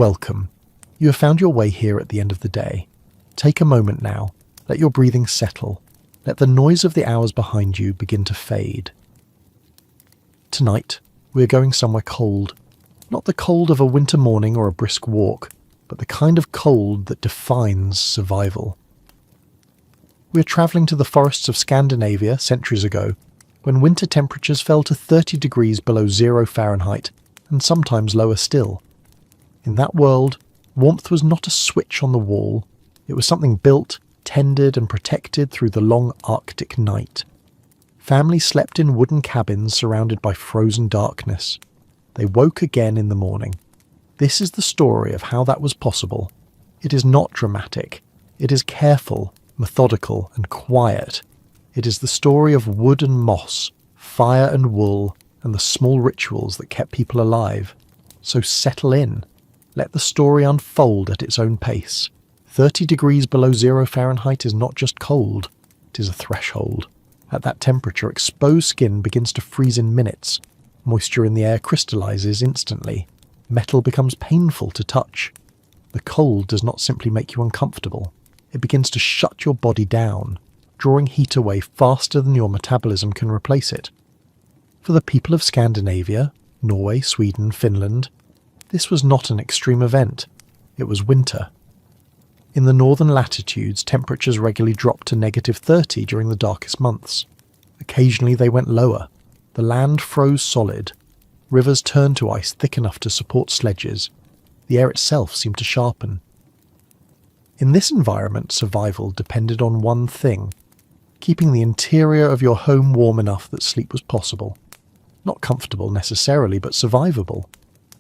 Welcome. You have found your way here at the end of the day. Take a moment now. Let your breathing settle. Let the noise of the hours behind you begin to fade. Tonight, we are going somewhere cold. Not the cold of a winter morning or a brisk walk, but the kind of cold that defines survival. We are travelling to the forests of Scandinavia centuries ago, when winter temperatures fell to 30 degrees below 0 Fahrenheit, and sometimes lower still. In that world, warmth was not a switch on the wall. It was something built, tended and protected through the long Arctic night. Families slept in wooden cabins surrounded by frozen darkness. They woke again in the morning. This is the story of how that was possible. It is not dramatic. It is careful, methodical and quiet. It is the story of wood and moss, fire and wool, and the small rituals that kept people alive. So settle in. Let the story unfold at its own pace. 30 degrees below 0 Fahrenheit is not just cold, it is a threshold. At that temperature, exposed skin begins to freeze in minutes. Moisture in the air crystallizes instantly. Metal becomes painful to touch. The cold does not simply make you uncomfortable. It begins to shut your body down, drawing heat away faster than your metabolism can replace it. For the people of Scandinavia, Norway, Sweden, Finland, this was not an extreme event. It was winter. In the northern latitudes, temperatures regularly dropped to -30 during the darkest months. Occasionally they went lower. The land froze solid. Rivers turned to ice thick enough to support sledges. The air itself seemed to sharpen. In this environment, survival depended on one thing: keeping the interior of your home warm enough that sleep was possible. Not comfortable necessarily, but survivable.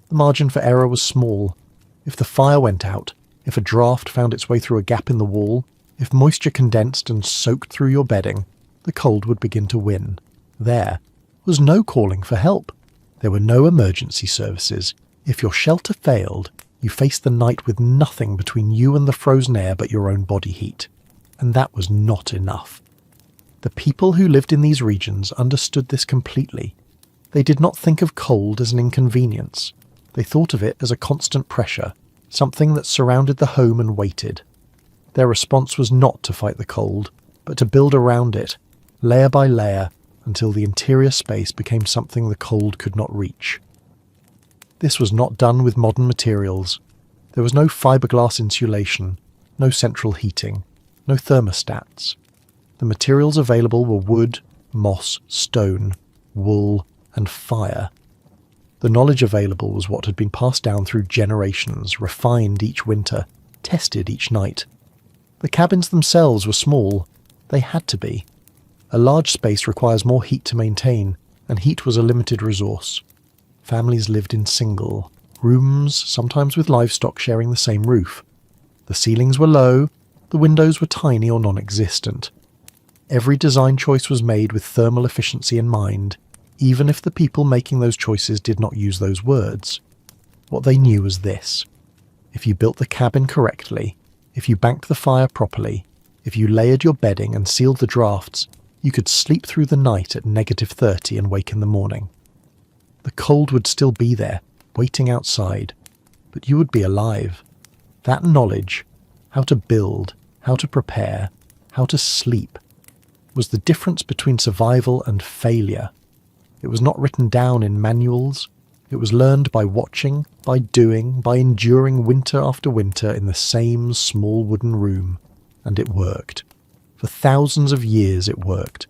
The margin for error was small. If the fire went out, if a draft found its way through a gap in the wall, if moisture condensed and soaked through your bedding, the cold would begin to win. There was no calling for help. There were no emergency services. If your shelter failed, you faced the night with nothing between you and the frozen air but your own body heat. And that was not enough. The people who lived in these regions understood this completely. They did not think of cold as an inconvenience. They thought of it as a constant pressure, something that surrounded the home and waited. Their response was not to fight the cold, but to build around it, layer by layer, until the interior space became something the cold could not reach. This was not done with modern materials. There was no fiberglass insulation, no central heating, no thermostats. The materials available were wood, moss, stone, wool, and fire. The knowledge available was what had been passed down through generations, refined each winter, tested each night. The cabins themselves were small. They had to be. A large space requires more heat to maintain, and heat was a limited resource. Families lived in single rooms, sometimes with livestock sharing the same roof. The ceilings were low, the windows were tiny or non-existent. Every design choice was made with thermal efficiency in mind, even if the people making those choices did not use those words. What they knew was this: if you built the cabin correctly, if you banked the fire properly, if you layered your bedding and sealed the drafts, you could sleep through the night at -30 and wake in the morning. The cold would still be there, waiting outside, but you would be alive. That knowledge, how to build, how to prepare, how to sleep, was the difference between survival and failure. It was not written down in manuals. It was learned by watching, by doing, by enduring winter after winter in the same small wooden room. And it worked. For thousands of years it worked.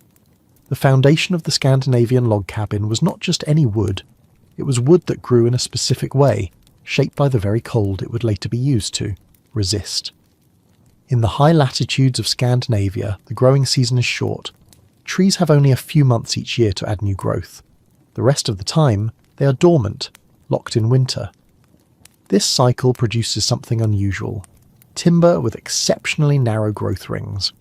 The foundation of the Scandinavian log cabin was not just any wood. It was wood that grew in a specific way, shaped by the very cold it would later be used to resist. In the high latitudes of Scandinavia, the growing season is short. Trees have only a few months each year to add new growth. The rest of the time, they are dormant, locked in winter. This cycle produces something unusual: timber with exceptionally narrow growth rings.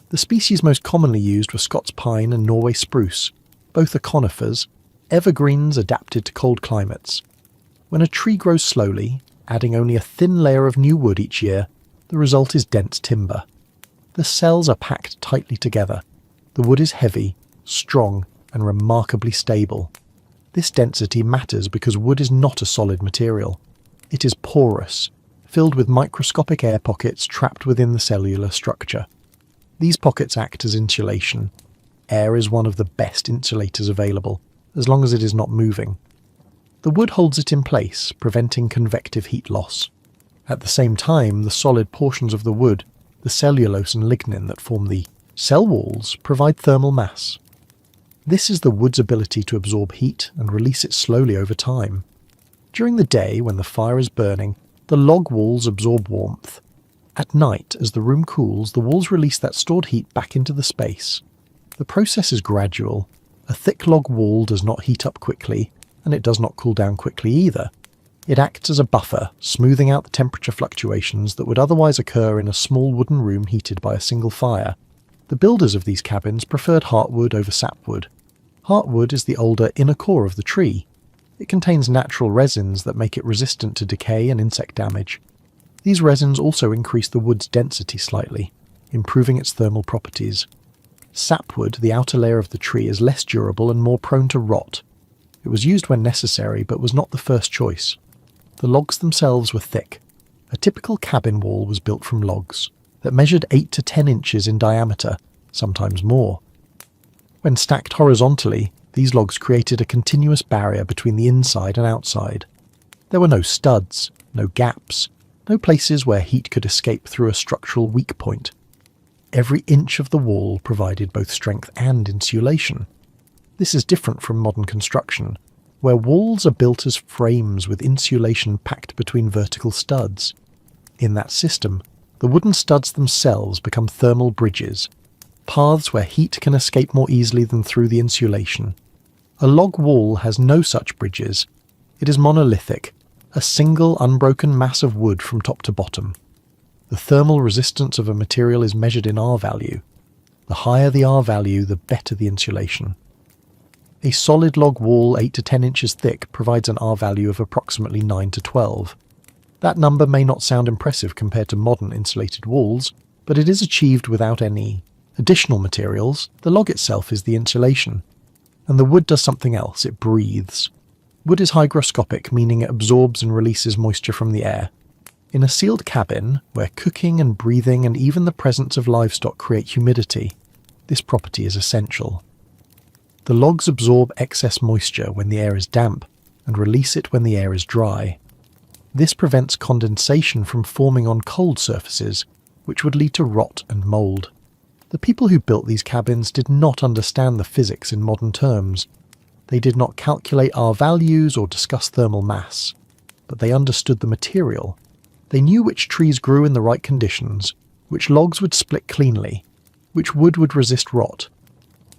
The species most commonly used were Scots pine and Norway spruce. Both are conifers, evergreens adapted to cold climates. When a tree grows slowly, adding only a thin layer of new wood each year, the result is dense timber. The cells are packed tightly together. The wood is heavy, strong, and remarkably stable. This density matters because wood is not a solid material. It is porous, filled with microscopic air pockets trapped within the cellular structure. These pockets act as insulation. Air is one of the best insulators available, as long as it is not moving. The wood holds it in place, preventing convective heat loss. At the same time, the solid portions of the wood, the cellulose and lignin that form the cell walls, provide thermal mass. This is the wood's ability to absorb heat and release it slowly over time. During the day, when the fire is burning, the log walls absorb warmth. At night, as the room cools, the walls release that stored heat back into the space. The process is gradual. A thick log wall does not heat up quickly, and it does not cool down quickly either. It acts as a buffer, smoothing out the temperature fluctuations that would otherwise occur in a small wooden room heated by a single fire. The builders of these cabins preferred heartwood over sapwood. Heartwood is the older inner core of the tree. It contains natural resins that make it resistant to decay and insect damage. These resins also increase the wood's density slightly, improving its thermal properties. Sapwood, the outer layer of the tree, is less durable and more prone to rot. It was used when necessary, but was not the first choice. The logs themselves were thick. A typical cabin wall was built from logs that measured 8 to 10 inches in diameter, sometimes more. When stacked horizontally, these logs created a continuous barrier between the inside and outside. There were no studs, no gaps, no places where heat could escape through a structural weak point. Every inch of the wall provided both strength and insulation. This is different from modern construction, where walls are built as frames with insulation packed between vertical studs. In that system, the wooden studs themselves become thermal bridges, paths where heat can escape more easily than through the insulation. A log wall has no such bridges. It is monolithic, a single unbroken mass of wood from top to bottom. The thermal resistance of a material is measured in R value. The higher the R value, the better the insulation. A solid log wall 8 to 10 inches thick provides an R value of approximately 9 to 12. That number may not sound impressive compared to modern insulated walls, but it is achieved without any additional materials. The log itself is the insulation. And the wood does something else, it breathes. Wood is hygroscopic, meaning it absorbs and releases moisture from the air. In a sealed cabin, where cooking and breathing and even the presence of livestock create humidity, this property is essential. The logs absorb excess moisture when the air is damp and release it when the air is dry. This prevents condensation from forming on cold surfaces, which would lead to rot and mould. The people who built these cabins did not understand the physics in modern terms. They did not calculate R values or discuss thermal mass, but they understood the material. They knew which trees grew in the right conditions, which logs would split cleanly, which wood would resist rot.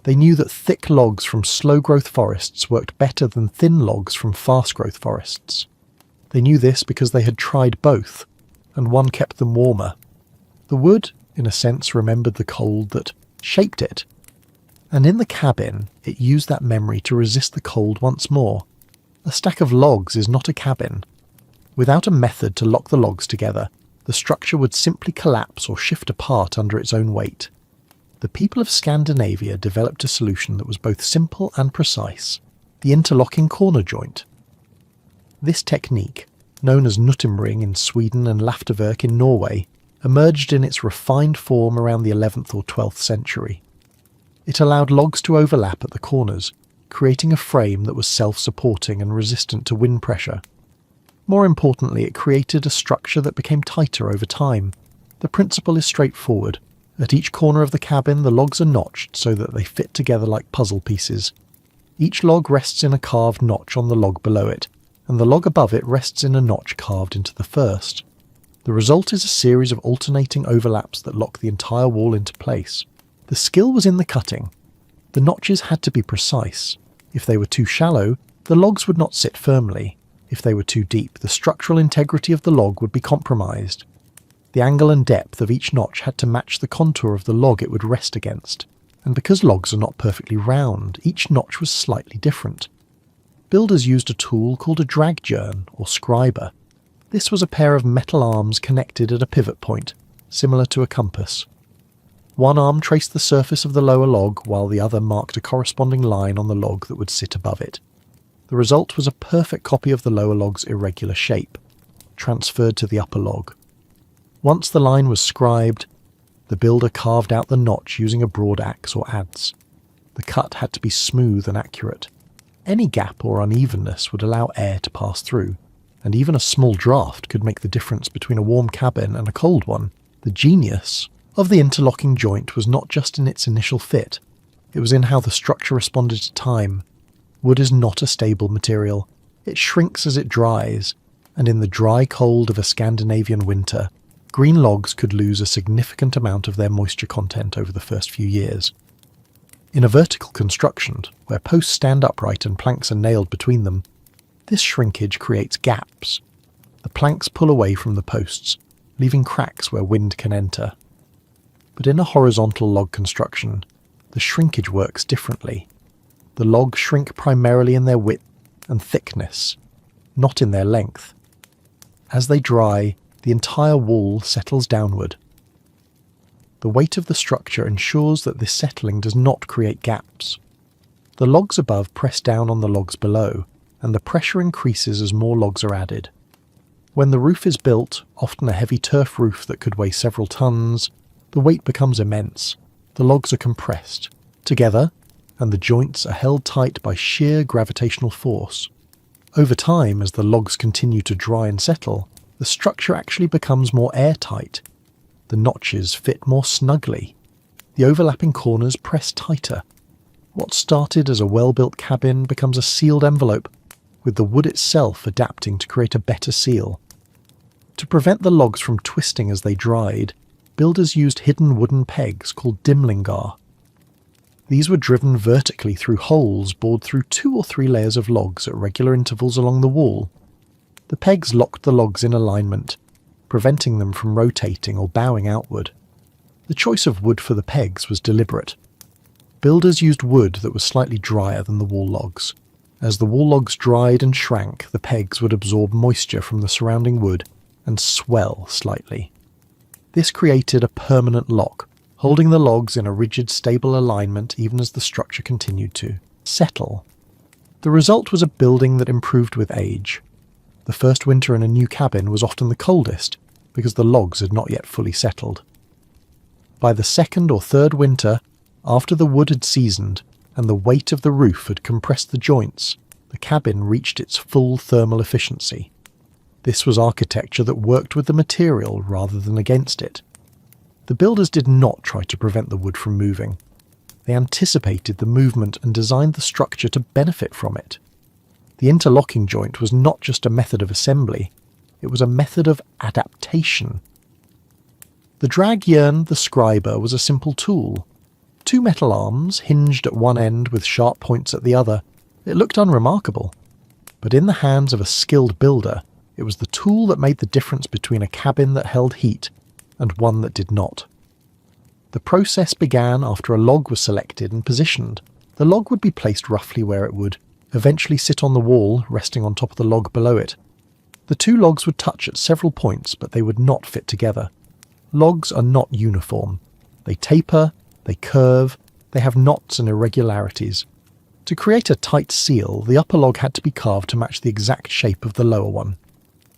They knew that thick logs from slow-growth forests worked better than thin logs from fast-growth forests. They knew this because they had tried both, and one kept them warmer. The wood, in a sense, remembered the cold that shaped it. And in the cabin, it used that memory to resist the cold once more. A stack of logs is not a cabin. Without a method to lock the logs together, the structure would simply collapse or shift apart under its own weight. The people of Scandinavia developed a solution that was both simple and precise, the interlocking corner joint. This technique, known as Knuttemring in Sweden and Lafteverk in Norway, emerged in its refined form around the 11th or 12th century. It allowed logs to overlap at the corners, creating a frame that was self-supporting and resistant to wind pressure. More importantly, it created a structure that became tighter over time. The principle is straightforward. At each corner of the cabin, the logs are notched so that they fit together like puzzle pieces. Each log rests in a carved notch on the log below it, and the log above it rests in a notch carved into the first. The result is a series of alternating overlaps that lock the entire wall into place. The skill was in the cutting. The notches had to be precise. If they were too shallow, the logs would not sit firmly. If they were too deep, the structural integrity of the log would be compromised. The angle and depth of each notch had to match the contour of the log it would rest against, and because logs are not perfectly round, each notch was slightly different. Builders used a tool called a drag jern, or scriber. This was a pair of metal arms connected at a pivot point, similar to a compass. One arm traced the surface of the lower log, while the other marked a corresponding line on the log that would sit above it. The result was a perfect copy of the lower log's irregular shape. transferred to the upper log. Once the line was scribed, the builder carved out the notch using a broad axe or adze. The cut had to be smooth and accurate. Any gap or unevenness would allow air to pass through, and even a small draft could make the difference between a warm cabin and a cold one. The genius of the interlocking joint was not just in its initial fit, it was in how the structure responded to time. Wood is not a stable material. It shrinks as it dries, and in the dry cold of a Scandinavian winter, green logs could lose a significant amount of their moisture content over the first few years. In a vertical construction, where posts stand upright and planks are nailed between them, this shrinkage creates gaps. The planks pull away from the posts, leaving cracks where wind can enter. But in a horizontal log construction, the shrinkage works differently. The logs shrink primarily in their width and thickness, not in their length. As they dry, the entire wall settles downward. The weight of the structure ensures that this settling does not create gaps. The logs above press down on the logs below, and the pressure increases as more logs are added. When the roof is built, often a heavy turf roof that could weigh several tons, the weight becomes immense. The logs are compressed together, and the joints are held tight by sheer gravitational force. Over time, as the logs continue to dry and settle, the structure actually becomes more airtight. The notches fit more snugly. The overlapping corners press tighter. What started as a well-built cabin becomes a sealed envelope, with the wood itself adapting to create a better seal. To prevent the logs from twisting as they dried, builders used hidden wooden pegs called dimlingar. These were driven vertically through holes bored through 2 or 3 layers of logs at regular intervals along the wall. The pegs locked the logs in alignment, preventing them from rotating or bowing outward. The choice of wood for the pegs was deliberate. Builders used wood that was slightly drier than the wall logs. As the wall logs dried and shrank, the pegs would absorb moisture from the surrounding wood and swell slightly. This created a permanent lock, holding the logs in a rigid, stable alignment even as the structure continued to settle. The result was a building that improved with age. The first winter in a new cabin was often the coldest, because the logs had not yet fully settled. By the second or third winter, after the wood had seasoned and the weight of the roof had compressed the joints, the cabin reached its full thermal efficiency. This was architecture that worked with the material rather than against it. The builders did not try to prevent the wood from moving. They anticipated the movement and designed the structure to benefit from it. The interlocking joint was not just a method of assembly, it was a method of adaptation. The dragyern, the scriber, was a simple tool. 2 metal arms, hinged at one end with sharp points at the other. It looked unremarkable. But in the hands of a skilled builder, it was the tool that made the difference between a cabin that held heat and one that did not. The process began after a log was selected and positioned. The log would be placed roughly where it would eventually sit on the wall, resting on top of the log below it. The 2 logs would touch at several points, but they would not fit together. Logs are not uniform. They taper, they curve, they have knots and irregularities. To create a tight seal, the upper log had to be carved to match the exact shape of the lower one.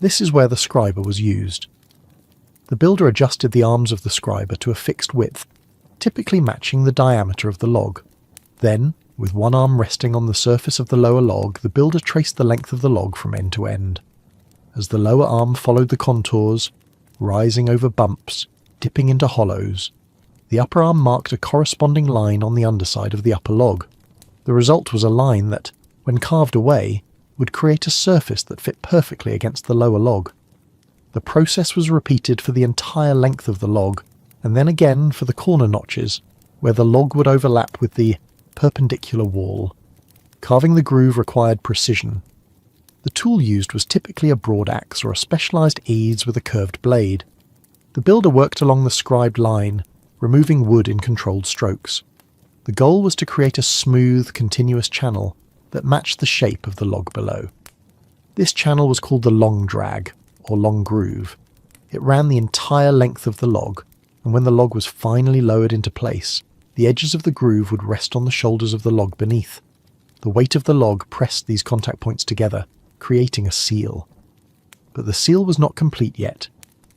This is where the scriber was used. The builder adjusted the arms of the scriber to a fixed width, typically matching the diameter of the log. Then, with one arm resting on the surface of the lower log, the builder traced the length of the log from end to end. As the lower arm followed the contours, rising over bumps, dipping into hollows, the upper arm marked a corresponding line on the underside of the upper log. The result was a line that, when carved away, would create a surface that fit perfectly against the lower log. The process was repeated for the entire length of the log, and then again for the corner notches, where the log would overlap with the perpendicular wall. Carving the groove required precision. The tool used was typically a broad axe or a specialised adze with a curved blade. The builder worked along the scribed line, removing wood in controlled strokes. The goal was to create a smooth, continuous channel that matched the shape of the log below. This channel was called the long drag, or long groove. It ran the entire length of the log, and when the log was finally lowered into place, the edges of the groove would rest on the shoulders of the log beneath. The weight of the log pressed these contact points together, creating a seal. But the seal was not complete yet.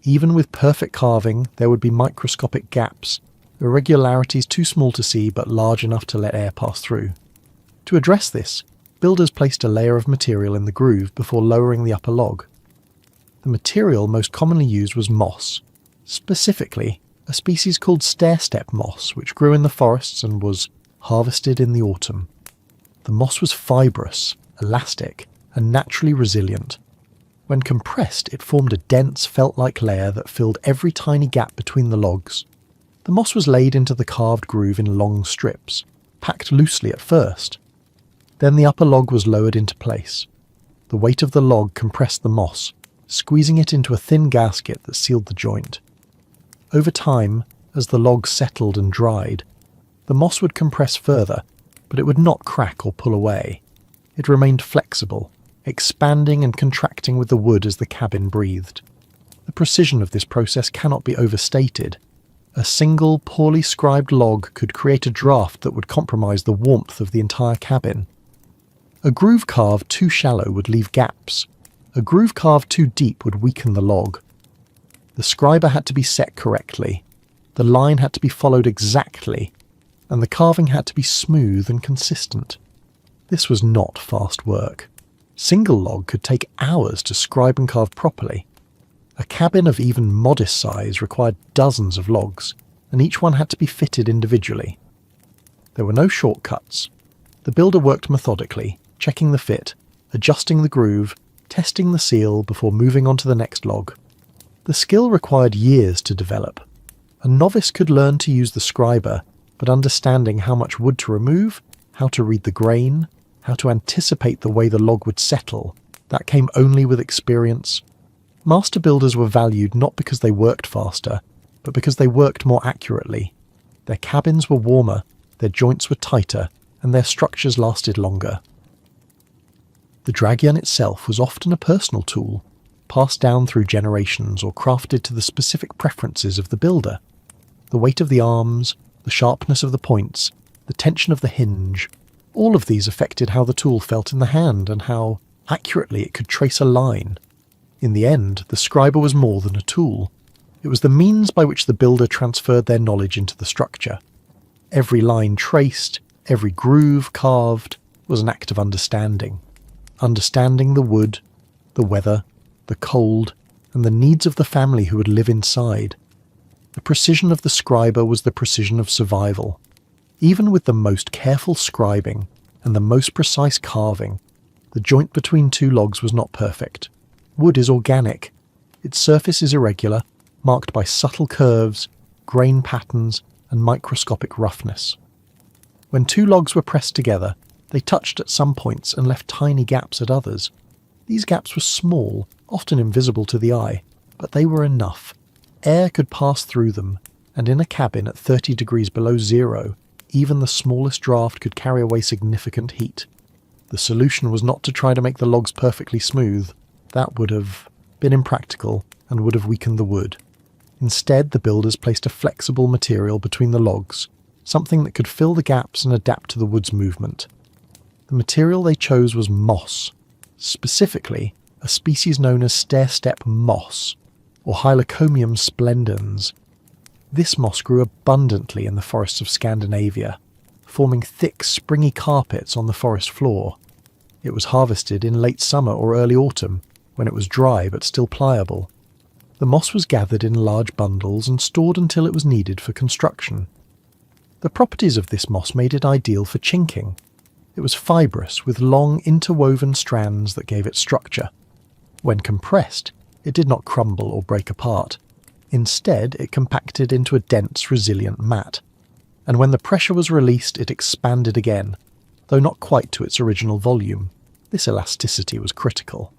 Even with perfect carving, there would be microscopic gaps, irregularities too small to see but large enough to let air pass through. To address this, builders placed a layer of material in the groove before lowering the upper log. The material most commonly used was moss, specifically a species called stair-step moss, which grew in the forests and was harvested in the autumn. The moss was fibrous, elastic, and naturally resilient. When compressed, it formed a dense, felt-like layer that filled every tiny gap between the logs. The moss was laid into the carved groove in long strips, packed loosely at first. Then the upper log was lowered into place. The weight of the log compressed the moss, squeezing it into a thin gasket that sealed the joint. Over time, as the log settled and dried, the moss would compress further, but it would not crack or pull away. It remained flexible, expanding and contracting with the wood as the cabin breathed. The precision of this process cannot be overstated. A single, poorly scribed log could create a draft that would compromise the warmth of the entire cabin. A groove carved too shallow would leave gaps. A groove carved too deep would weaken the log. The scriber had to be set correctly. The line had to be followed exactly, and the carving had to be smooth and consistent. This was not fast work. Single log could take hours to scribe and carve properly. A cabin of even modest size required dozens of logs, and each one had to be fitted individually. There were no shortcuts. The builder worked methodically, checking the fit, adjusting the groove, testing the seal before moving on to the next log. The skill required years to develop. A novice could learn to use the scriber, but understanding how much wood to remove, how to read the grain, how to anticipate the way the log would settle, that came only with experience. Master builders were valued not because they worked faster, but because they worked more accurately. Their cabins were warmer, their joints were tighter, and their structures lasted longer. The dragyon itself was often a personal tool, passed down through generations or crafted to the specific preferences of the builder. The weight of the arms, the sharpness of the points, the tension of the hinge, all of these affected how the tool felt in the hand and how accurately it could trace a line. In the end, the scriber was more than a tool. It was the means by which the builder transferred their knowledge into the structure. Every line traced, every groove carved, was an act of understanding. Understanding the wood, the weather, the cold, and the needs of the family who would live inside. The precision of the scriber was the precision of survival. Even with the most careful scribing and the most precise carving, the joint between two logs was not perfect. Wood is organic. Its surface is irregular, marked by subtle curves, grain patterns, and microscopic roughness. When two logs were pressed together, they touched at some points and left tiny gaps at others. These gaps were small, often invisible to the eye, but they were enough. Air could pass through them, and in a cabin at 30 degrees below zero, even the smallest draft could carry away significant heat. The solution was not to try to make the logs perfectly smooth. That would have been impractical and would have weakened the wood. Instead, the builders placed a flexible material between the logs, something that could fill the gaps and adapt to the wood's movement. The material they chose was moss, specifically a species known as stair-step moss, or Hylocomium splendens. This moss grew abundantly in the forests of Scandinavia, forming thick, springy carpets on the forest floor. It was harvested in late summer or early autumn, when it was dry but still pliable. The moss was gathered in large bundles and stored until it was needed for construction. The properties of this moss made it ideal for chinking. It was fibrous, with long interwoven strands that gave it structure. When compressed, it did not crumble or break apart. Instead, it compacted into a dense, resilient mat. And when the pressure was released, it expanded again, though not quite to its original volume. This elasticity was critical.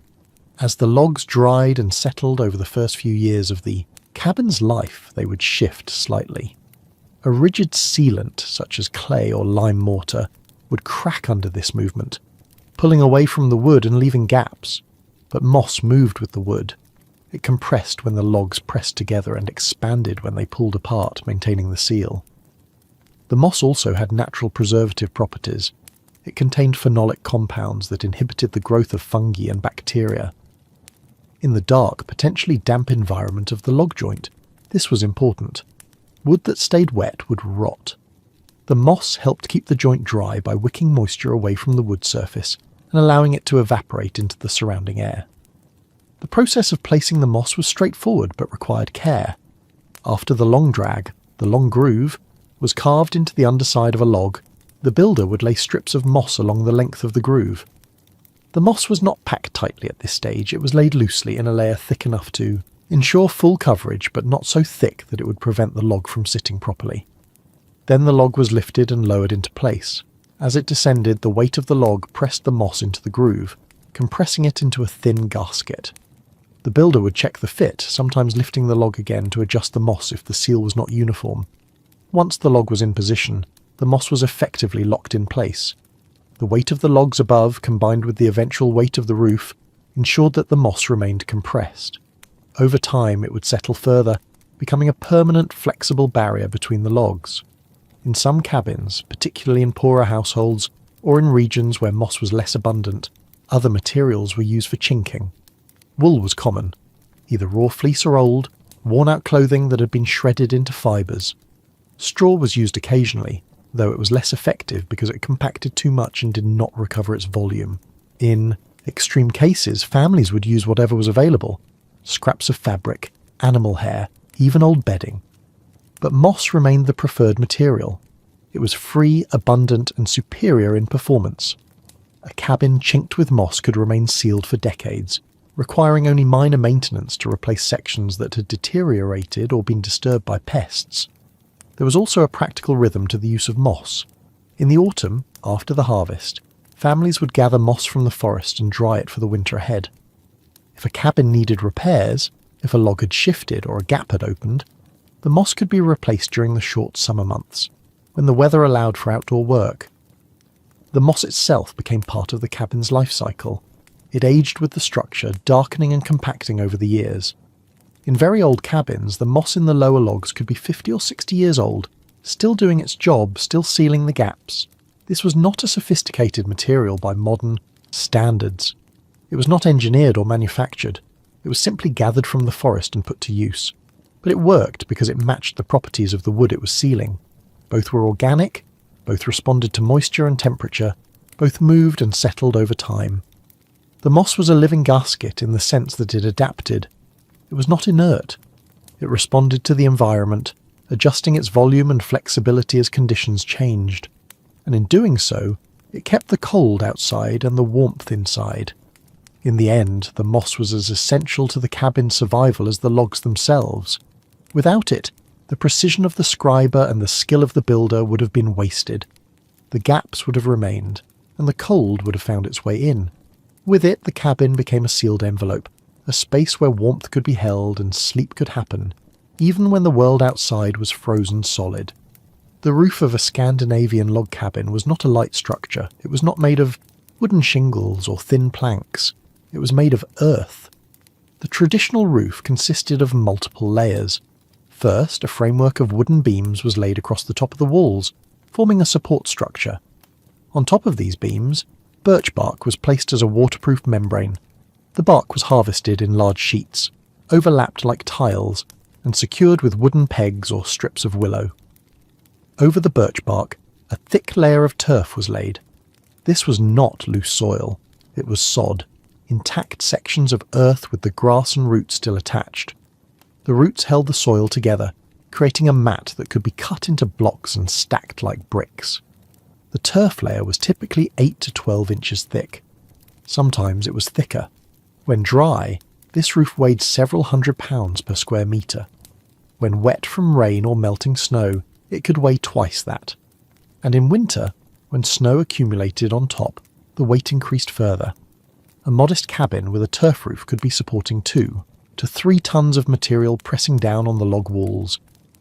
As the logs dried and settled over the first few years of the cabin's life, they would shift slightly. A rigid sealant, such as clay or lime mortar, would crack under this movement, pulling away from the wood and leaving gaps. But moss moved with the wood. It compressed when the logs pressed together and expanded when they pulled apart, maintaining the seal. The moss also had natural preservative properties. It contained phenolic compounds that inhibited the growth of fungi and bacteria. In the dark, potentially damp environment of the log joint, this was important. Wood that stayed wet would rot. The moss helped keep the joint dry by wicking moisture away from the wood surface and allowing it to evaporate into the surrounding air. The process of placing the moss was straightforward but required care. After the long drag, the long groove, was carved into the underside of a log, the builder would lay strips of moss along the length of the groove. The moss was not packed tightly at this stage, it was laid loosely in a layer thick enough to ensure full coverage but not so thick that it would prevent the log from sitting properly. Then the log was lifted and lowered into place. As it descended, the weight of the log pressed the moss into the groove, compressing it into a thin gasket. The builder would check the fit, sometimes lifting the log again to adjust the moss if the seal was not uniform. Once the log was in position, the moss was effectively locked in place. The weight of the logs above, combined with the eventual weight of the roof, ensured that the moss remained compressed. Over time it would settle further, becoming a permanent flexible barrier between the logs. In some cabins, particularly in poorer households or in regions where moss was less abundant, other materials were used for chinking. Wool was common, either raw fleece or old, worn-out clothing that had been shredded into fibres. Straw was used occasionally, though it was less effective because it compacted too much and did not recover its volume. In extreme cases, families would use whatever was available: scraps of fabric, animal hair, even old bedding. But moss remained the preferred material. It was free, abundant, and superior in performance. A cabin chinked with moss could remain sealed for decades, requiring only minor maintenance to replace sections that had deteriorated or been disturbed by pests. There was also a practical rhythm to the use of moss. In the autumn, after the harvest, families would gather moss from the forest and dry it for the winter ahead. If a cabin needed repairs, if a log had shifted or a gap had opened, the moss could be replaced during the short summer months, when the weather allowed for outdoor work. The moss itself became part of the cabin's life cycle. It aged with the structure, darkening and compacting over the years. In very old cabins, the moss in the lower logs could be 50 or 60 years old, still doing its job, still sealing the gaps. This was not a sophisticated material by modern standards. It was not engineered or manufactured. It was simply gathered from the forest and put to use. But it worked because it matched the properties of the wood it was sealing. Both were organic, both responded to moisture and temperature, both moved and settled over time. The moss was a living gasket in the sense that it adapted. It was not inert. It responded to the environment, adjusting its volume and flexibility as conditions changed. And in doing so, it kept the cold outside and the warmth inside. In the end, the moss was as essential to the cabin's survival as the logs themselves. Without it, the precision of the scriber and the skill of the builder would have been wasted. The gaps would have remained, and the cold would have found its way in. With it, the cabin became a sealed envelope, a space where warmth could be held and sleep could happen, even when the world outside was frozen solid. The roof of a Scandinavian log cabin was not a light structure. It was not made of wooden shingles or thin planks. It was made of earth. The traditional roof consisted of multiple layers. First, a framework of wooden beams was laid across the top of the walls, forming a support structure. On top of these beams, birch bark was placed as a waterproof membrane. The bark was harvested in large sheets, overlapped like tiles, and secured with wooden pegs or strips of willow. Over the birch bark, a thick layer of turf was laid. This was not loose soil. It was sod, intact sections of earth with the grass and roots still attached. The roots held the soil together, creating a mat that could be cut into blocks and stacked like bricks. The turf layer was typically 8 to 12 inches thick. Sometimes it was thicker. When dry, this roof weighed several £100 per square metre. When wet from rain or melting snow, it could weigh twice that. And in winter, when snow accumulated on top, the weight increased further. A modest cabin with a turf roof could be supporting 2 to 3 tons of material pressing down on the log walls.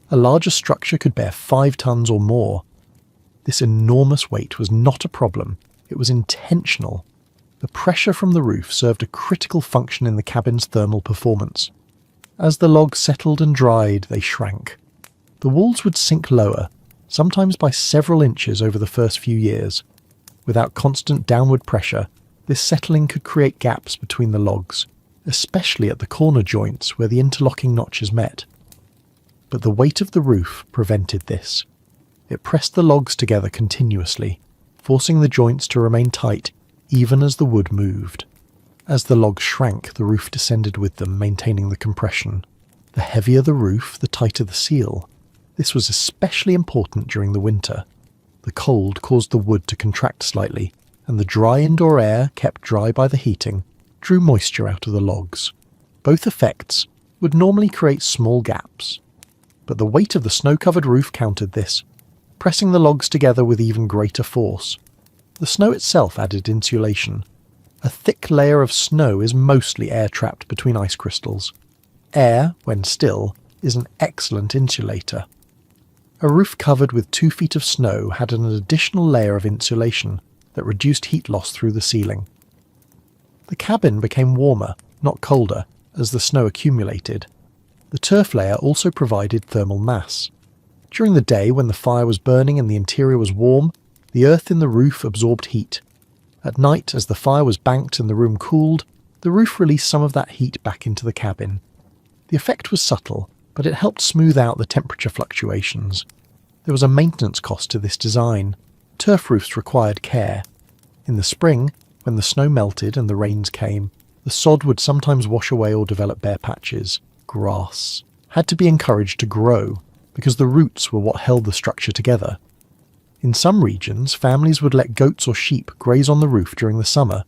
A larger structure could bear 5 tons or more. This enormous weight was not a problem, it was intentional. The pressure from the roof served a critical function in the cabin's thermal performance. As the logs settled and dried, they shrank. The walls would sink lower, sometimes by several inches over the first few years. Without constant downward pressure, this settling could create gaps between the logs, especially at the corner joints where the interlocking notches met. But the weight of the roof prevented this. It pressed the logs together continuously, forcing the joints to remain tight even as the wood moved. As the logs shrank, the roof descended with them, maintaining the compression. The heavier the roof, the tighter the seal. This was especially important during the winter. The cold caused the wood to contract slightly, and the dry indoor air, kept dry by the heating, drew moisture out of the logs. Both effects would normally create small gaps, but the weight of the snow-covered roof countered this, pressing the logs together with even greater force. The snow itself added insulation. A thick layer of snow is mostly air-trapped between ice crystals. Air, when still, is an excellent insulator. A roof covered with 2 feet of snow had an additional layer of insulation that reduced heat loss through the ceiling. The cabin became warmer, not colder, as the snow accumulated. The turf layer also provided thermal mass. During the day, when the fire was burning and the interior was warm, the earth in the roof absorbed heat. At night, as the fire was banked and the room cooled, the roof released some of that heat back into the cabin. The effect was subtle, but it helped smooth out the temperature fluctuations. There was a maintenance cost to this design. Turf roofs required care. In the spring, when the snow melted and the rains came, the sod would sometimes wash away or develop bare patches. Grass had to be encouraged to grow, because the roots were what held the structure together. In some regions, families would let goats or sheep graze on the roof during the summer,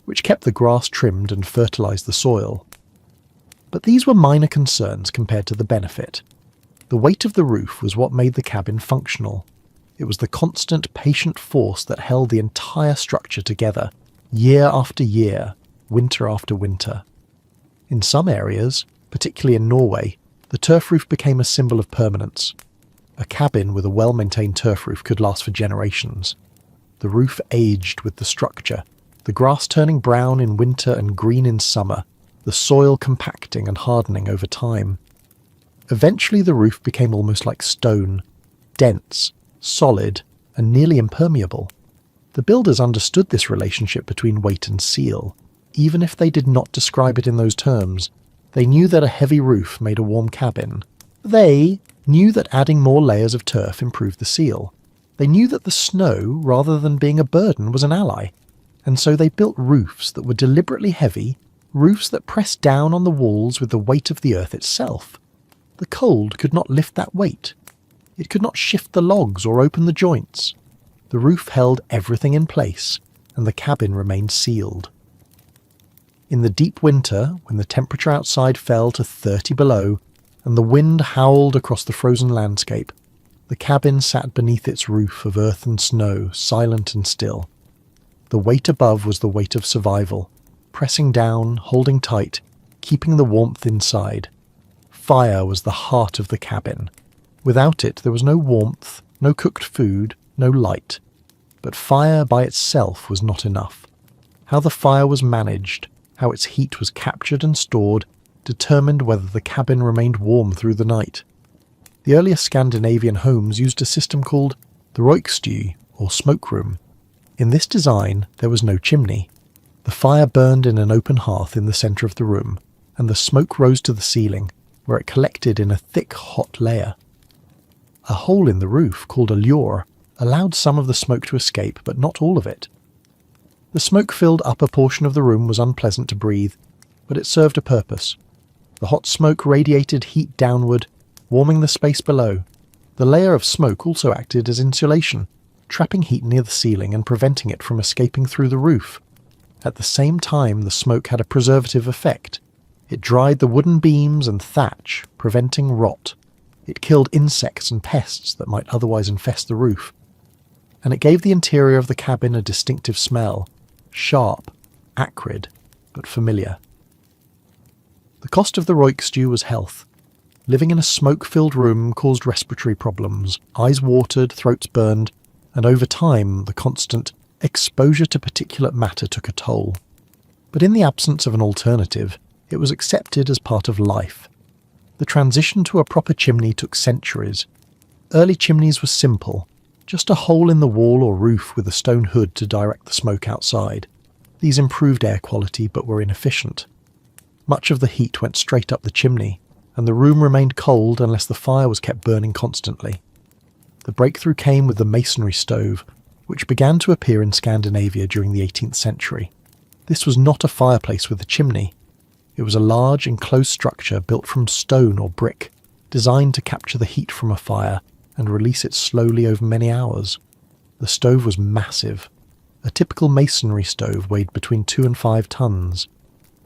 which kept the grass trimmed and fertilized the soil. But these were minor concerns compared to the benefit. The weight of the roof was what made the cabin functional. It was the constant, patient force that held the entire structure together, year after year, winter after winter. In some areas, particularly in Norway, the turf roof became a symbol of permanence. A cabin with a well-maintained turf roof could last for generations. The roof aged with the structure, the grass turning brown in winter and green in summer, the soil compacting and hardening over time. Eventually the roof became almost like stone, dense, solid, and nearly impermeable. The builders understood this relationship between weight and seal. Even if they did not describe it in those terms, they knew that a heavy roof made a warm cabin. They knew that adding more layers of turf improved the seal. They knew that the snow, rather than being a burden, was an ally. And so they built roofs that were deliberately heavy, roofs that pressed down on the walls with the weight of the earth itself. The cold could not lift that weight. It could not shift the logs or open the joints. The roof held everything in place, and the cabin remained sealed. In the deep winter, when the temperature outside fell to 30 below, and the wind howled across the frozen landscape, the cabin sat beneath its roof of earth and snow, silent and still. The weight above was the weight of survival, pressing down, holding tight, keeping the warmth inside. Fire was the heart of the cabin. Without it, there was no warmth, no cooked food, no light. But fire by itself was not enough. How the fire was managed, how its heat was captured and stored, determined whether the cabin remained warm through the night. The earliest Scandinavian homes used a system called the roikstue, or smoke room. In this design, there was no chimney. The fire burned in an open hearth in the centre of the room, and the smoke rose to the ceiling, where it collected in a thick, hot layer. A hole in the roof, called a lure, allowed some of the smoke to escape, but not all of it. The smoke-filled upper portion of the room was unpleasant to breathe, but it served a purpose. The hot smoke radiated heat downward, warming the space below. The layer of smoke also acted as insulation, trapping heat near the ceiling and preventing it from escaping through the roof. At the same time, the smoke had a preservative effect. It dried the wooden beams and thatch, preventing rot. It killed insects and pests that might otherwise infest the roof. And it gave the interior of the cabin a distinctive smell, sharp, acrid, but familiar. The cost of the roikstue was health. Living in a smoke-filled room caused respiratory problems, eyes watered, throats burned, and over time the constant exposure to particulate matter took a toll. But in the absence of an alternative, it was accepted as part of life. The transition to a proper chimney took centuries. Early chimneys were simple, just a hole in the wall or roof with a stone hood to direct the smoke outside. These improved air quality but were inefficient. Much of the heat went straight up the chimney, and the room remained cold unless the fire was kept burning constantly. The breakthrough came with the masonry stove, which began to appear in Scandinavia during the 18th century. This was not a fireplace with a chimney. It was a large enclosed structure built from stone or brick, designed to capture the heat from a fire and release it slowly over many hours. The stove was massive. A typical masonry stove weighed between 2 and 5 tons.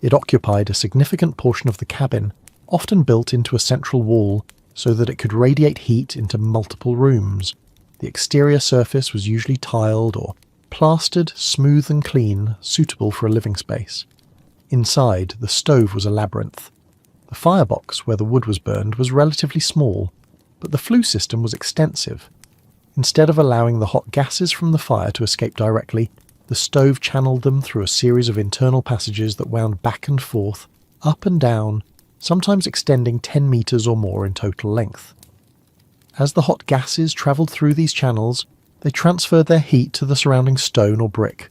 It occupied a significant portion of the cabin, often built into a central wall so that it could radiate heat into multiple rooms. The exterior surface was usually tiled or plastered, smooth and clean, suitable for a living space. Inside, the stove was a labyrinth. The firebox, where the wood was burned, was relatively small, but the flue system was extensive. Instead of allowing the hot gases from the fire to escape directly, the stove channeled them through a series of internal passages that wound back and forth, up and down, sometimes extending 10 meters or more in total length. As the hot gases travelled through these channels, they transferred their heat to the surrounding stone or brick.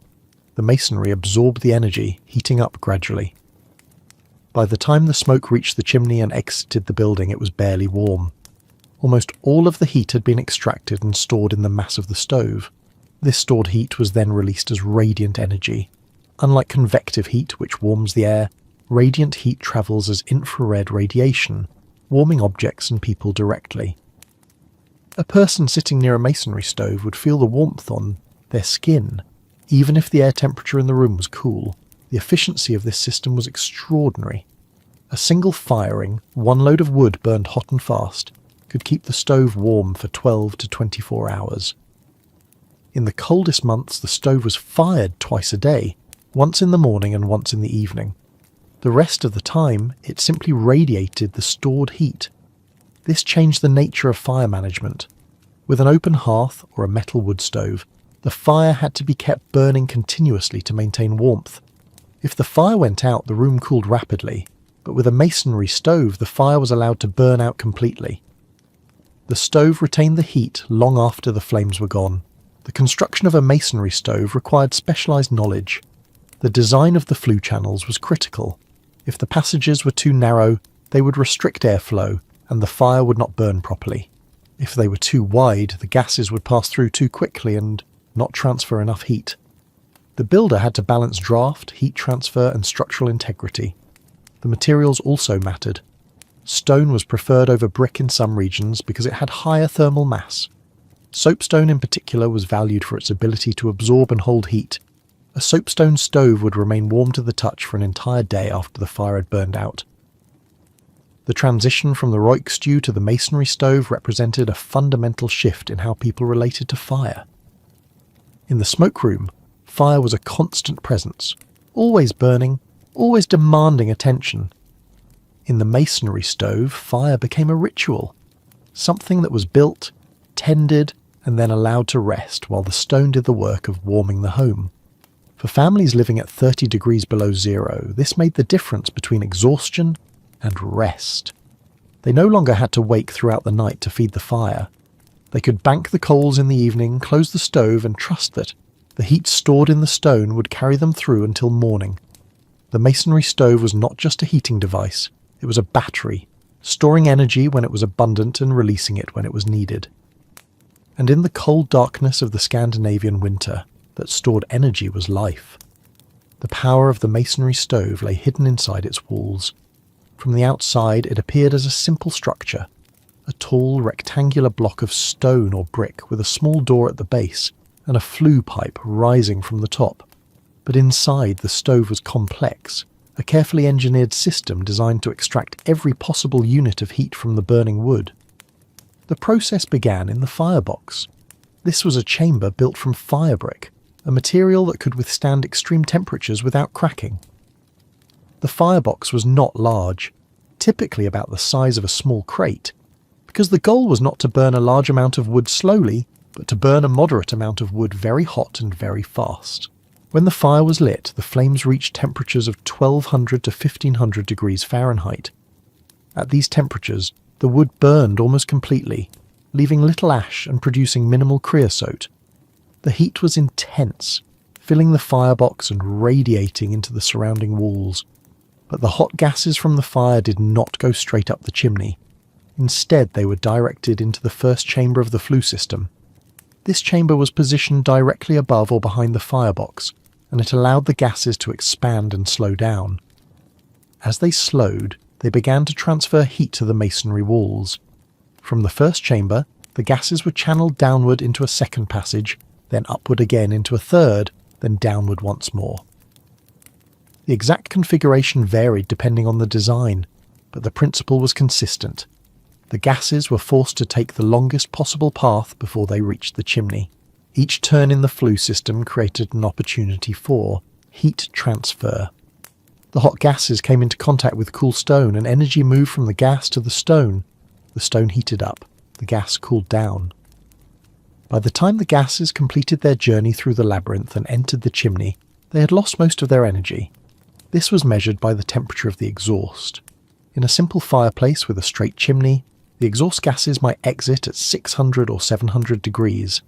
The masonry absorbed the energy, heating up gradually. By the time the smoke reached the chimney and exited the building, it was barely warm. Almost all of the heat had been extracted and stored in the mass of the stove. This stored heat was then released as radiant energy. Unlike convective heat, which warms the air, radiant heat travels as infrared radiation, warming objects and people directly. A person sitting near a masonry stove would feel the warmth on their skin, even if the air temperature in the room was cool. The efficiency of this system was extraordinary. A single firing, one load of wood burned hot and fast, could keep the stove warm for 12 to 24 hours. In the coldest months, the stove was fired twice a day, once in the morning and once in the evening. The rest of the time, it simply radiated the stored heat. This changed the nature of fire management. With an open hearth or a metal wood stove, the fire had to be kept burning continuously to maintain warmth. If the fire went out, the room cooled rapidly, but with a masonry stove, the fire was allowed to burn out completely. The stove retained the heat long after the flames were gone. The construction of a masonry stove required specialized knowledge. The design of the flue channels was critical. If the passages were too narrow, they would restrict airflow, and the fire would not burn properly. If they were too wide, the gases would pass through too quickly and not transfer enough heat. The builder had to balance draft, heat transfer, and structural integrity. The materials also mattered. Stone was preferred over brick in some regions because it had higher thermal mass. Soapstone in particular was valued for its ability to absorb and hold heat. A soapstone stove would remain warm to the touch for an entire day after the fire had burned out. The transition from the Roik to the masonry stove represented a fundamental shift in how people related to fire. In the smoke room, fire was a constant presence, always burning, always demanding attention. In the masonry stove, fire became a ritual, something that was built, tended, and then allowed to rest while the stone did the work of warming the home. For families living at 30 degrees below zero, this made the difference between exhaustion and rest. They no longer had to wake throughout the night to feed the fire. They could bank the coals in the evening, close the stove, and trust that the heat stored in the stone would carry them through until morning. The masonry stove was not just a heating device, it was a battery, storing energy when it was abundant and releasing it when it was needed. And in the cold darkness of the Scandinavian winter, that stored energy was life. The power of the masonry stove lay hidden inside its walls. From the outside, it appeared as a simple structure, a tall rectangular block of stone or brick with a small door at the base and a flue pipe rising from the top. But inside, the stove was complex, a carefully engineered system designed to extract every possible unit of heat from the burning wood. The process began in the firebox. This was a chamber built from firebrick, a material that could withstand extreme temperatures without cracking. The firebox was not large, typically about the size of a small crate, because the goal was not to burn a large amount of wood slowly, but to burn a moderate amount of wood very hot and very fast. When the fire was lit, the flames reached temperatures of 1200 to 1500 degrees Fahrenheit. At these temperatures, the wood burned almost completely, leaving little ash and producing minimal creosote. The heat was intense, filling the firebox and radiating into the surrounding walls. But the hot gases from the fire did not go straight up the chimney. Instead, they were directed into the first chamber of the flue system. This chamber was positioned directly above or behind the firebox, and it allowed the gases to expand and slow down. As they slowed, they began to transfer heat to the masonry walls. From the first chamber, the gases were channeled downward into a second passage, then upward again into a third, then downward once more. The exact configuration varied depending on the design, but the principle was consistent. The gases were forced to take the longest possible path before they reached the chimney. Each turn in the flue system created an opportunity for heat transfer. The hot gases came into contact with cool stone and energy moved from the gas to the stone. The stone heated up, the gas cooled down. By the time the gases completed their journey through the labyrinth and entered the chimney, they had lost most of their energy. This was measured by the temperature of the exhaust. In a simple fireplace with a straight chimney, the exhaust gases might exit at 600 or 700 degrees.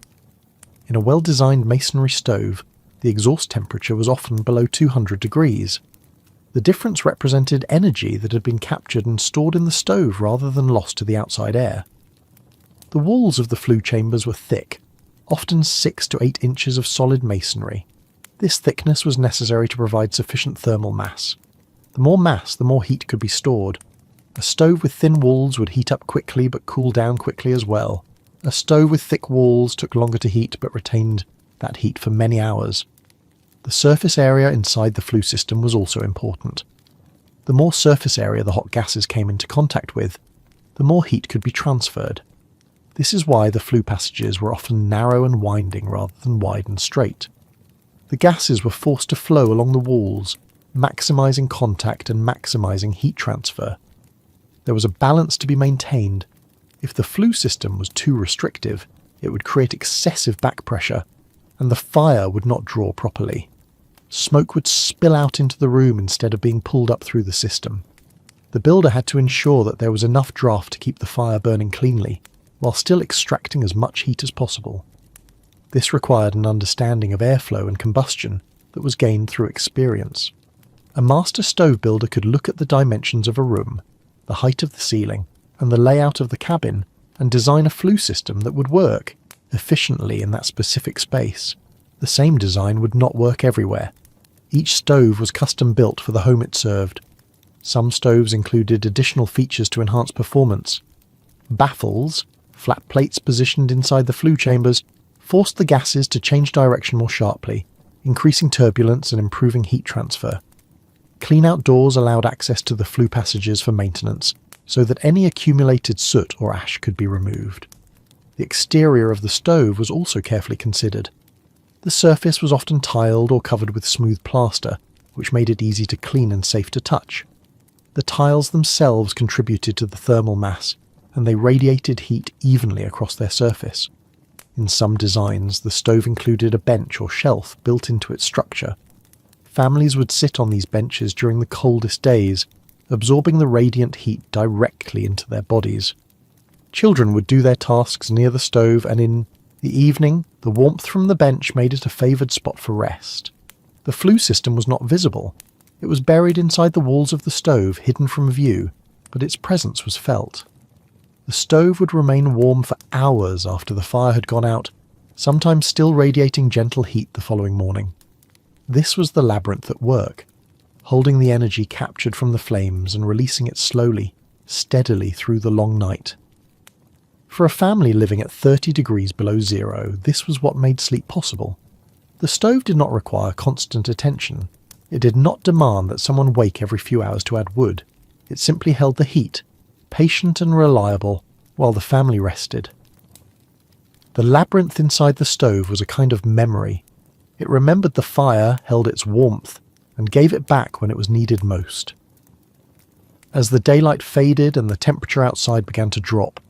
In a well-designed masonry stove, the exhaust temperature was often below 200 degrees. The difference represented energy that had been captured and stored in the stove rather than lost to the outside air. The walls of the flue chambers were thick, often 6 to 8 inches of solid masonry. This thickness was necessary to provide sufficient thermal mass. The more mass, the more heat could be stored. A stove with thin walls would heat up quickly but cool down quickly as well. A stove with thick walls took longer to heat but retained that heat for many hours. The surface area inside the flue system was also important. The more surface area the hot gases came into contact with, the more heat could be transferred. This is why the flue passages were often narrow and winding rather than wide and straight. The gases were forced to flow along the walls, maximising contact and maximising heat transfer. There was a balance to be maintained. If the flue system was too restrictive, it would create excessive back pressure, and the fire would not draw properly. Smoke would spill out into the room instead of being pulled up through the system. The builder had to ensure that there was enough draft to keep the fire burning cleanly, while still extracting as much heat as possible. This required an understanding of airflow and combustion that was gained through experience. A master stove builder could look at the dimensions of a room, the height of the ceiling, and the layout of the cabin, and design a flue system that would work efficiently in that specific space. The same design would not work everywhere. Each stove was custom built for the home it served. Some stoves included additional features to enhance performance. Baffles, flat plates positioned inside the flue chambers, forced the gases to change direction more sharply, increasing turbulence and improving heat transfer. Clean-out doors allowed access to the flue passages for maintenance, so that any accumulated soot or ash could be removed. The exterior of the stove was also carefully considered. The surface was often tiled or covered with smooth plaster, which made it easy to clean and safe to touch. The tiles themselves contributed to the thermal mass, and they radiated heat evenly across their surface. In some designs, the stove included a bench or shelf built into its structure. Families would sit on these benches during the coldest days, absorbing the radiant heat directly into their bodies. Children would do their tasks near the stove, and in the evening, the warmth from the bench made it a favoured spot for rest. The flue system was not visible. It was buried inside the walls of the stove, hidden from view, but its presence was felt. The stove would remain warm for hours after the fire had gone out, sometimes still radiating gentle heat the following morning. This was the labyrinth at work, holding the energy captured from the flames and releasing it slowly, steadily through the long night. For a family living at 30 degrees below zero, this was what made sleep possible. The stove did not require constant attention. It did not demand that someone wake every few hours to add wood. It simply held the heat, patient and reliable, while the family rested. The labyrinth inside the stove was a kind of memory. It remembered the fire, held its warmth, and gave it back when it was needed most. As the daylight faded and the temperature outside began to drop,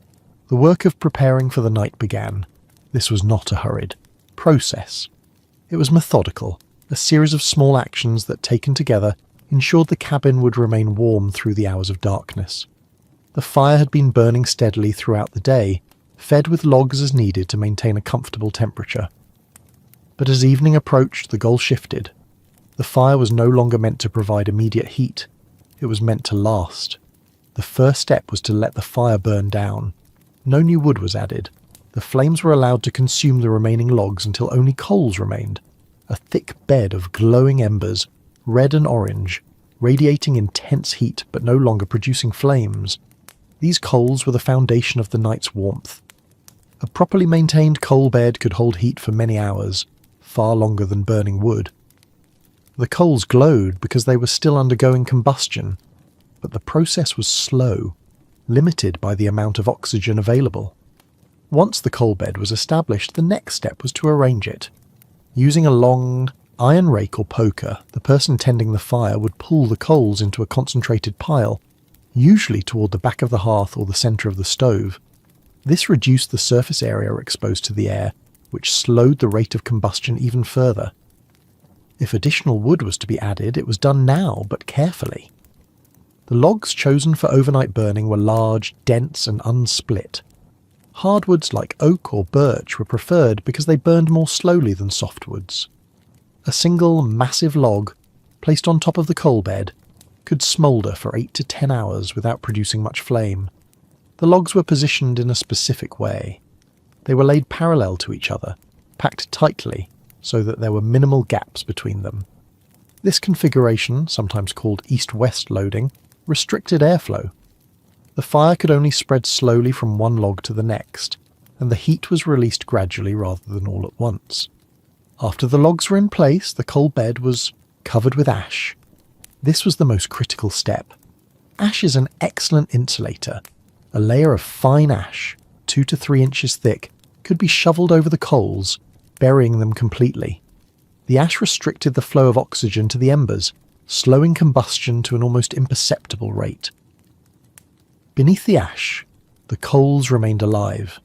the work of preparing for the night began. This was not a hurried process. It was methodical, a series of small actions that, taken together, ensured the cabin would remain warm through the hours of darkness. The fire had been burning steadily throughout the day, fed with logs as needed to maintain a comfortable temperature. But as evening approached, the goal shifted. The fire was no longer meant to provide immediate heat. It was meant to last. The first step was to let the fire burn down. No new wood was added. The flames were allowed to consume the remaining logs until only coals remained. A thick bed of glowing embers, red and orange, radiating intense heat but no longer producing flames. These coals were the foundation of the night's warmth. A properly maintained coal bed could hold heat for many hours, far longer than burning wood. The coals glowed because they were still undergoing combustion, but the process was slow, limited by the amount of oxygen available. Once the coal bed was established, the next step was to arrange it. Using a long iron rake or poker, the person tending the fire would pull the coals into a concentrated pile, usually toward the back of the hearth or the centre of the stove. This reduced the surface area exposed to the air, which slowed the rate of combustion even further. If additional wood was to be added, it was done now, but carefully. The logs chosen for overnight burning were large, dense and unsplit. Hardwoods like oak or birch were preferred because they burned more slowly than softwoods. A single massive log, placed on top of the coal bed, could smoulder for 8 to 10 hours without producing much flame. The logs were positioned in a specific way. They were laid parallel to each other, packed tightly so that there were minimal gaps between them. This configuration, sometimes called east-west loading, restricted airflow. The fire could only spread slowly from one log to the next, and the heat was released gradually rather than all at once. After the logs were in place, the coal bed was covered with ash. This was the most critical step. Ash is an excellent insulator. A layer of fine ash, 2 to 3 inches thick, could be shoveled over the coals, burying them completely. The ash restricted the flow of oxygen to the embers, slowing combustion to an almost imperceptible rate. Beneath the ash, the coals remained alive.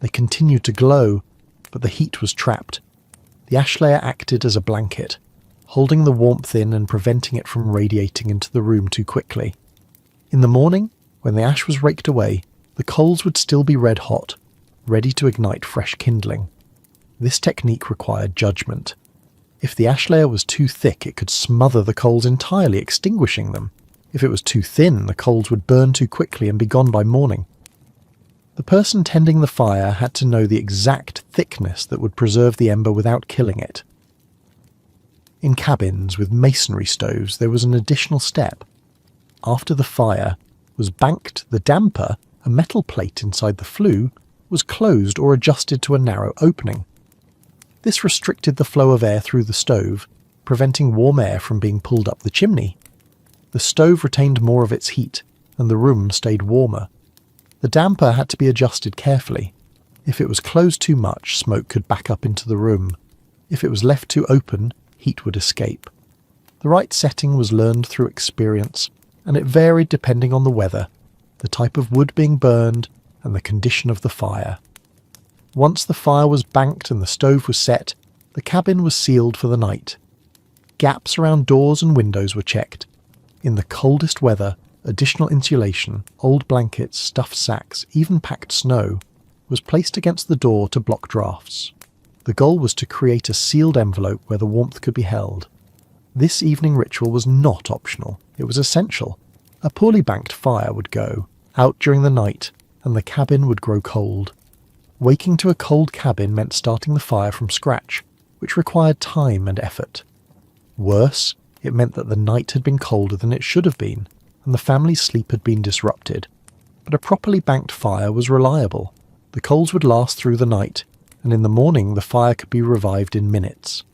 They continued to glow, but the heat was trapped. The ash layer acted as a blanket, holding the warmth in and preventing it from radiating into the room too quickly. In the morning, when the ash was raked away, the coals would still be red hot, ready to ignite fresh kindling. This technique required judgment. If the ash layer was too thick, it could smother the coals entirely, extinguishing them. If it was too thin, the coals would burn too quickly and be gone by morning. The person tending the fire had to know the exact thickness that would preserve the ember without killing it. In cabins with masonry stoves, there was an additional step. After the fire was banked, the damper, a metal plate inside the flue, was closed or adjusted to a narrow opening. This restricted the flow of air through the stove, preventing warm air from being pulled up the chimney. The stove retained more of its heat, and the room stayed warmer. The damper had to be adjusted carefully. If it was closed too much, smoke could back up into the room. If it was left too open, heat would escape. The right setting was learned through experience, and it varied depending on the weather, the type of wood being burned, and the condition of the fire. Once the fire was banked and the stove was set, the cabin was sealed for the night. Gaps around doors and windows were checked. In the coldest weather, additional insulation, old blankets, stuffed sacks, even packed snow, was placed against the door to block drafts. The goal was to create a sealed envelope where the warmth could be held. This evening ritual was not optional, it was essential. A poorly banked fire would go out during the night, and the cabin would grow cold. Waking to a cold cabin meant starting the fire from scratch, which required time and effort. Worse, it meant that the night had been colder than it should have been, and the family's sleep had been disrupted. But a properly banked fire was reliable. The coals would last through the night, and in the morning the fire could be revived in minutes.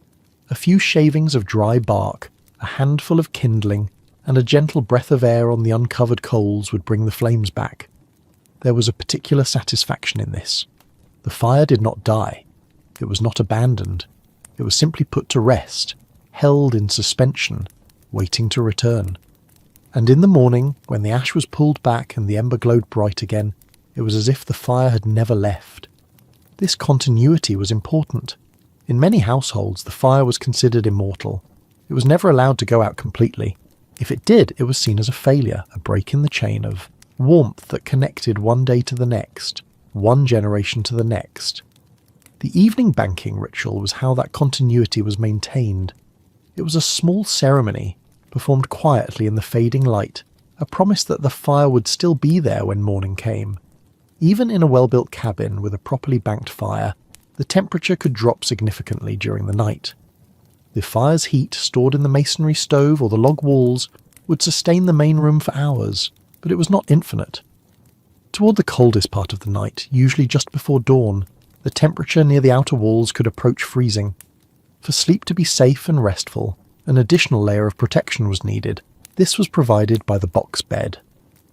A few shavings of dry bark, a handful of kindling, and a gentle breath of air on the uncovered coals would bring the flames back. There was a particular satisfaction in this. The fire did not die. It was not abandoned. It was simply put to rest, held in suspension, waiting to return. And in the morning, when the ash was pulled back and the ember glowed bright again, it was as if the fire had never left. This continuity was important. In many households, the fire was considered immortal. It was never allowed to go out completely. If it did, it was seen as a failure, a break in the chain of warmth that connected one day to the next, one generation to the next. The evening banking ritual was how that continuity was maintained. It was a small ceremony, performed quietly in the fading light, a promise that the fire would still be there when morning came. Even in a well-built cabin with a properly banked fire, the temperature could drop significantly during the night. The fire's heat stored in the masonry stove or the log walls would sustain the main room for hours, but it was not infinite. Toward the coldest part of the night, usually just before dawn, the temperature near the outer walls could approach freezing. For sleep to be safe and restful, an additional layer of protection was needed. This was provided by the box bed.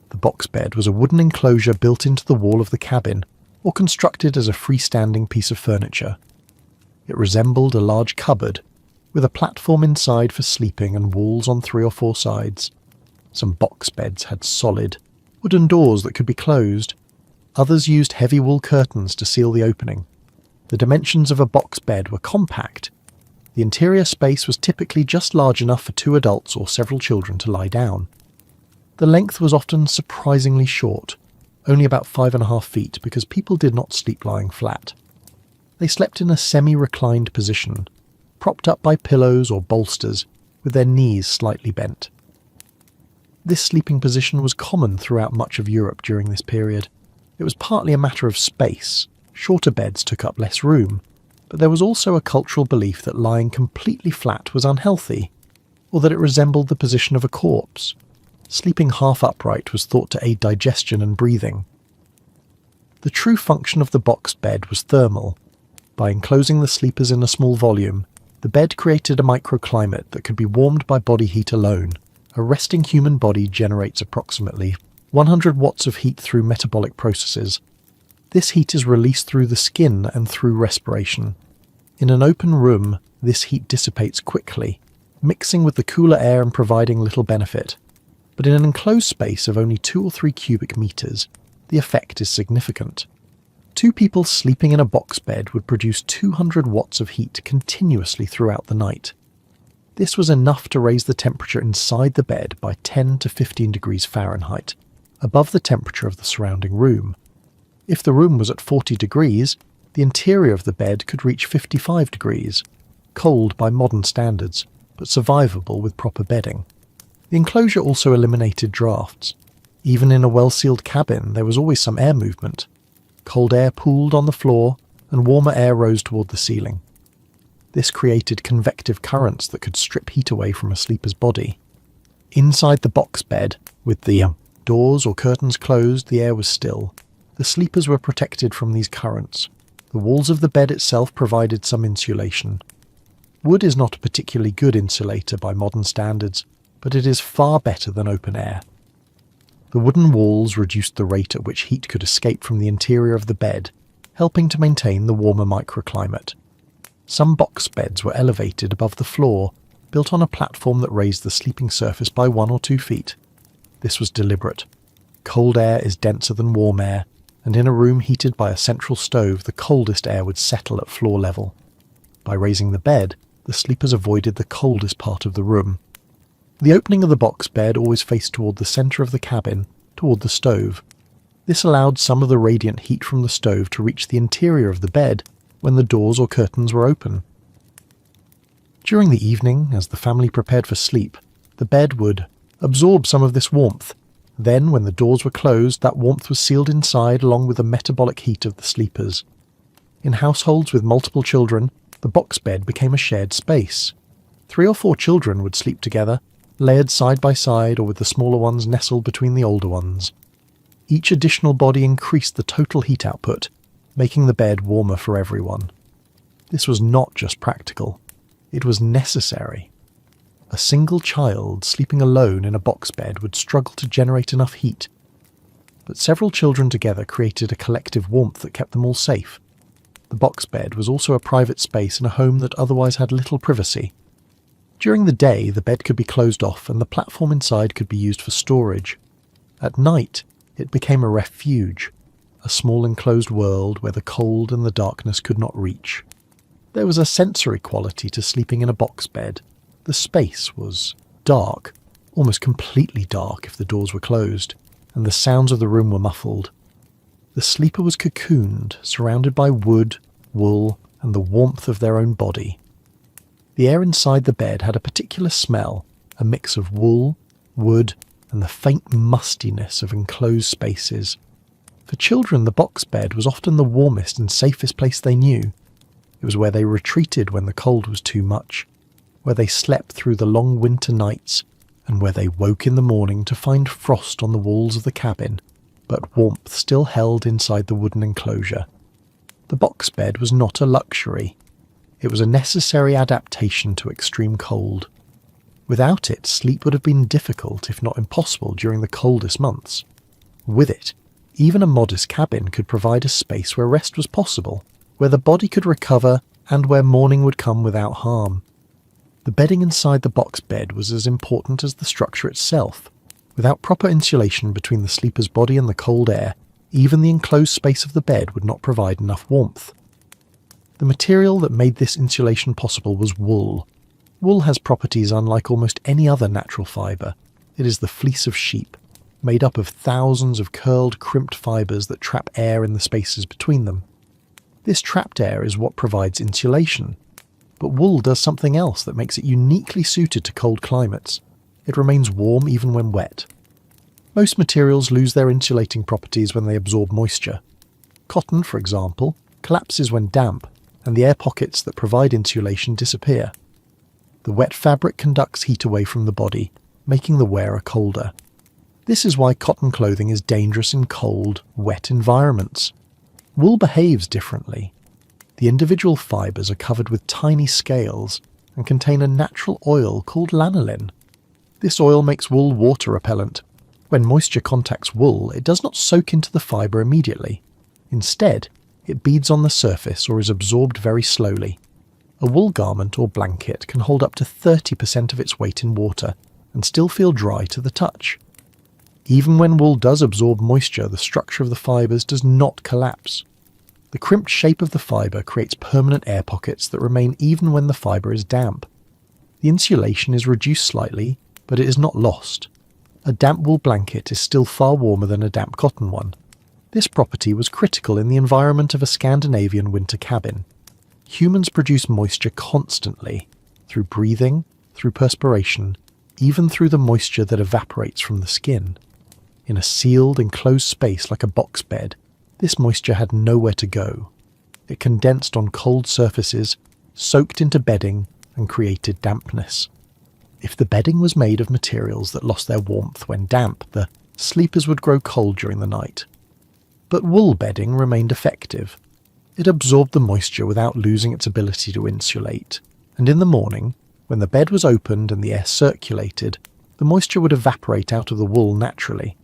The box bed was a wooden enclosure built into the wall of the cabin, or constructed as a freestanding piece of furniture. It resembled a large cupboard, with a platform inside for sleeping and walls on 3 or 4 sides. Some box beds had solid, wooden doors that could be closed. Others used heavy wool curtains to seal the opening. The dimensions of a box bed were compact. The interior space was typically just large enough for 2 adults or several children to lie down. The length was often surprisingly short, only about 5.5 feet, because people did not sleep lying flat. They slept in a semi-reclined position, propped up by pillows or bolsters, with their knees slightly bent. This sleeping position was common throughout much of Europe during this period. It was partly a matter of space. Shorter beds took up less room, but there was also a cultural belief that lying completely flat was unhealthy, or that it resembled the position of a corpse. Sleeping half upright was thought to aid digestion and breathing. The true function of the box bed was thermal. By enclosing the sleepers in a small volume, the bed created a microclimate that could be warmed by body heat alone. A resting human body generates approximately 100 watts of heat through metabolic processes. This heat is released through the skin and through respiration. In an open room, this heat dissipates quickly, mixing with the cooler air and providing little benefit. But in an enclosed space of only 2 or 3 cubic meters, the effect is significant. 2 people sleeping in a box bed would produce 200 watts of heat continuously throughout the night. This was enough to raise the temperature inside the bed by 10 to 15 degrees Fahrenheit, above the temperature of the surrounding room. If the room was at 40 degrees, the interior of the bed could reach 55 degrees, cold by modern standards, but survivable with proper bedding. The enclosure also eliminated drafts. Even in a well-sealed cabin, there was always some air movement. Cold air pooled on the floor, and warmer air rose toward the ceiling. This created convective currents that could strip heat away from a sleeper's body. Inside the box bed, with the doors or curtains closed, the air was still. The sleepers were protected from these currents. The walls of the bed itself provided some insulation. Wood is not a particularly good insulator by modern standards, but it is far better than open air. The wooden walls reduced the rate at which heat could escape from the interior of the bed, helping to maintain the warmer microclimate. Some box beds were elevated above the floor, built on a platform that raised the sleeping surface by 1 or 2 feet. This was deliberate. Cold air is denser than warm air, and in a room heated by a central stove, the coldest air would settle at floor level. By raising the bed, the sleepers avoided the coldest part of the room. The opening of the box bed always faced toward the center of the cabin, toward the stove. This allowed some of the radiant heat from the stove to reach the interior of the bed when the doors or curtains were open. During the evening, as the family prepared for sleep, the bed would absorb some of this warmth. Then, when the doors were closed, that warmth was sealed inside along with the metabolic heat of the sleepers. In households with multiple children, the box bed became a shared space. 3 or 4 children would sleep together, layered side by side or with the smaller ones nestled between the older ones. Each additional body increased the total heat output, making the bed warmer for everyone. This was not just practical, it was necessary. A single child sleeping alone in a box bed would struggle to generate enough heat, but several children together created a collective warmth that kept them all safe. The box bed was also a private space in a home that otherwise had little privacy. During the day, the bed could be closed off and the platform inside could be used for storage. At night, it became a refuge, a small enclosed world where the cold and the darkness could not reach. There was a sensory quality to sleeping in a box bed. The space was dark, almost completely dark if the doors were closed, and the sounds of the room were muffled. The sleeper was cocooned, surrounded by wood, wool, and the warmth of their own body. The air inside the bed had a particular smell, a mix of wool, wood, and the faint mustiness of enclosed spaces. For children, the box bed was often the warmest and safest place they knew. It was where they retreated when the cold was too much, where they slept through the long winter nights, and where they woke in the morning to find frost on the walls of the cabin, but warmth still held inside the wooden enclosure. The box bed was not a luxury. It was a necessary adaptation to extreme cold. Without it, sleep would have been difficult, if not impossible, during the coldest months. With it, even a modest cabin could provide a space where rest was possible, where the body could recover, and where morning would come without harm. The bedding inside the box bed was as important as the structure itself. Without proper insulation between the sleeper's body and the cold air, even the enclosed space of the bed would not provide enough warmth. The material that made this insulation possible was wool. Wool has properties unlike almost any other natural fibre. It is the fleece of sheep, made up of thousands of curled, crimped fibres that trap air in the spaces between them. This trapped air is what provides insulation. But wool does something else that makes it uniquely suited to cold climates. It remains warm even when wet. Most materials lose their insulating properties when they absorb moisture. Cotton, for example, collapses when damp, and the air pockets that provide insulation disappear. The wet fabric conducts heat away from the body, making the wearer colder. This is why cotton clothing is dangerous in cold, wet environments. Wool behaves differently. The individual fibres are covered with tiny scales and contain a natural oil called lanolin. This oil makes wool water repellent. When moisture contacts wool, it does not soak into the fibre immediately. Instead, it beads on the surface or is absorbed very slowly. A wool garment or blanket can hold up to 30% of its weight in water and still feel dry to the touch. Even when wool does absorb moisture, the structure of the fibres does not collapse. The crimped shape of the fibre creates permanent air pockets that remain even when the fibre is damp. The insulation is reduced slightly, but it is not lost. A damp wool blanket is still far warmer than a damp cotton one. This property was critical in the environment of a Scandinavian winter cabin. Humans produce moisture constantly, through breathing, through perspiration, even through the moisture that evaporates from the skin. In a sealed, enclosed space like a box bed, this moisture had nowhere to go. It condensed on cold surfaces, soaked into bedding, and created dampness. If the bedding was made of materials that lost their warmth when damp, the sleepers would grow cold during the night. But wool bedding remained effective. It absorbed the moisture without losing its ability to insulate, and in the morning, when the bed was opened and the air circulated, the moisture would evaporate out of the wool naturally.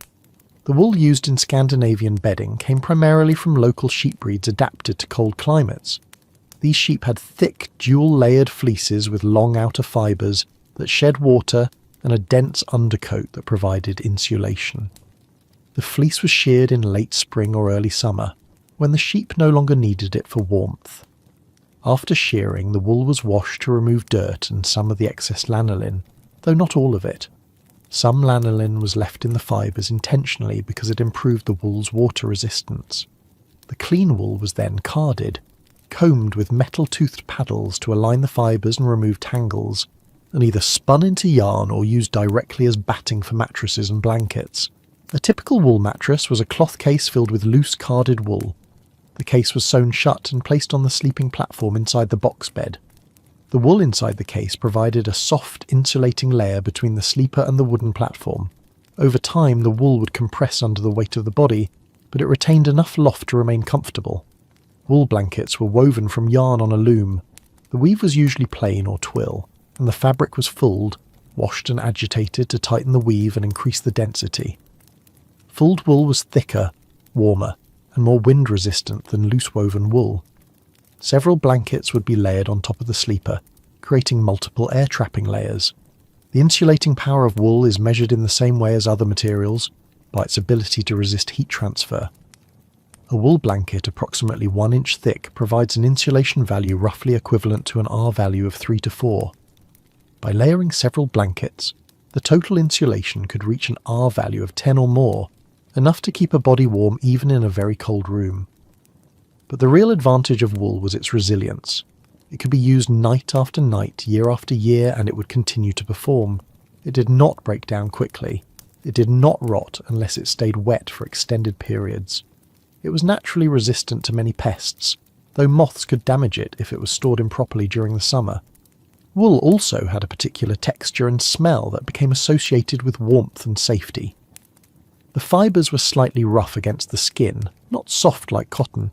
The wool used in Scandinavian bedding came primarily from local sheep breeds adapted to cold climates. These sheep had thick, dual-layered fleeces with long outer fibres that shed water and a dense undercoat that provided insulation. The fleece was sheared in late spring or early summer, when the sheep no longer needed it for warmth. After shearing, the wool was washed to remove dirt and some of the excess lanolin, though not all of it. Some lanolin was left in the fibres intentionally because it improved the wool's water resistance. The clean wool was then carded, combed with metal-toothed paddles to align the fibres and remove tangles, and either spun into yarn or used directly as batting for mattresses and blankets. A typical wool mattress was a cloth case filled with loose carded wool. The case was sewn shut and placed on the sleeping platform inside the box bed. The wool inside the case provided a soft, insulating layer between the sleeper and the wooden platform. Over time, the wool would compress under the weight of the body, but it retained enough loft to remain comfortable. Wool blankets were woven from yarn on a loom. The weave was usually plain or twill, and the fabric was fulled, washed and agitated to tighten the weave and increase the density. Fulled wool was thicker, warmer, and more wind-resistant than loose-woven wool. Several blankets would be layered on top of the sleeper, creating multiple air-trapping layers. The insulating power of wool is measured in the same way as other materials, by its ability to resist heat transfer. A wool blanket approximately 1 inch thick provides an insulation value roughly equivalent to an R value of 3 to 4. By layering several blankets, the total insulation could reach an R value of 10 or more, enough to keep a body warm even in a very cold room. But the real advantage of wool was its resilience. It could be used night after night, year after year, and it would continue to perform. It did not break down quickly. It did not rot unless it stayed wet for extended periods. It was naturally resistant to many pests, though moths could damage it if it was stored improperly during the summer. Wool also had a particular texture and smell that became associated with warmth and safety. The fibres were slightly rough against the skin, not soft like cotton,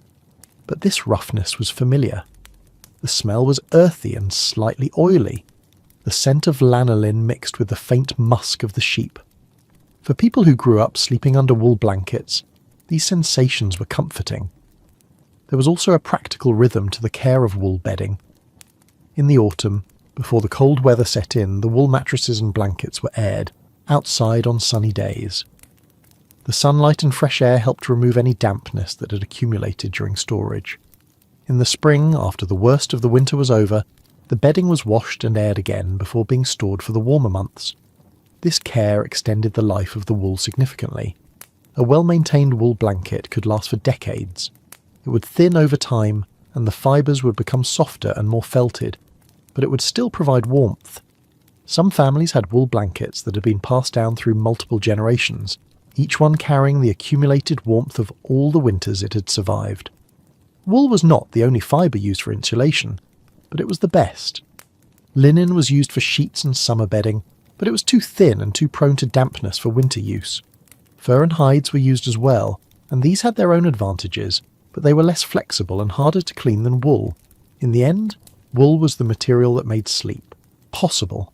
but this roughness was familiar. The smell was earthy and slightly oily, the scent of lanolin mixed with the faint musk of the sheep. For people who grew up sleeping under wool blankets, these sensations were comforting. There was also a practical rhythm to the care of wool bedding. In the autumn, before the cold weather set in, the wool mattresses and blankets were aired, outside on sunny days. The sunlight and fresh air helped remove any dampness that had accumulated during storage. In the spring, after the worst of the winter was over, the bedding was washed and aired again before being stored for the warmer months. This care extended the life of the wool significantly. A well-maintained wool blanket could last for decades. It would thin over time, and the fibres would become softer and more felted, but it would still provide warmth. Some families had wool blankets that had been passed down through multiple generations, each one carrying the accumulated warmth of all the winters it had survived. Wool was not the only fibre used for insulation, but it was the best. Linen was used for sheets and summer bedding, but it was too thin and too prone to dampness for winter use. Fur and hides were used as well, and these had their own advantages, but they were less flexible and harder to clean than wool. In the end, wool was the material that made sleep possible.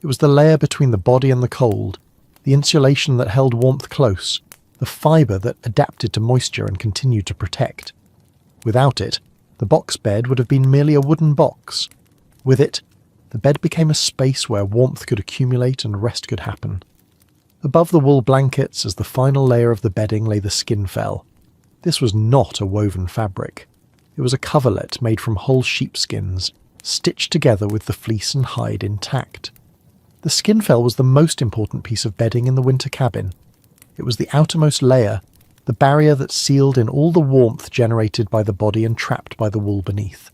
It was the layer between the body and the cold, the insulation that held warmth close, the fibre that adapted to moisture and continued to protect. Without it, the box bed would have been merely a wooden box. With it, the bed became a space where warmth could accumulate and rest could happen. Above the wool blankets, as the final layer of the bedding, lay the skin fell. This was not a woven fabric. It was a coverlet made from whole sheepskins, stitched together with the fleece and hide intact. The skin fell was the most important piece of bedding in the winter cabin. It was the outermost layer, the barrier that sealed in all the warmth generated by the body and trapped by the wool beneath.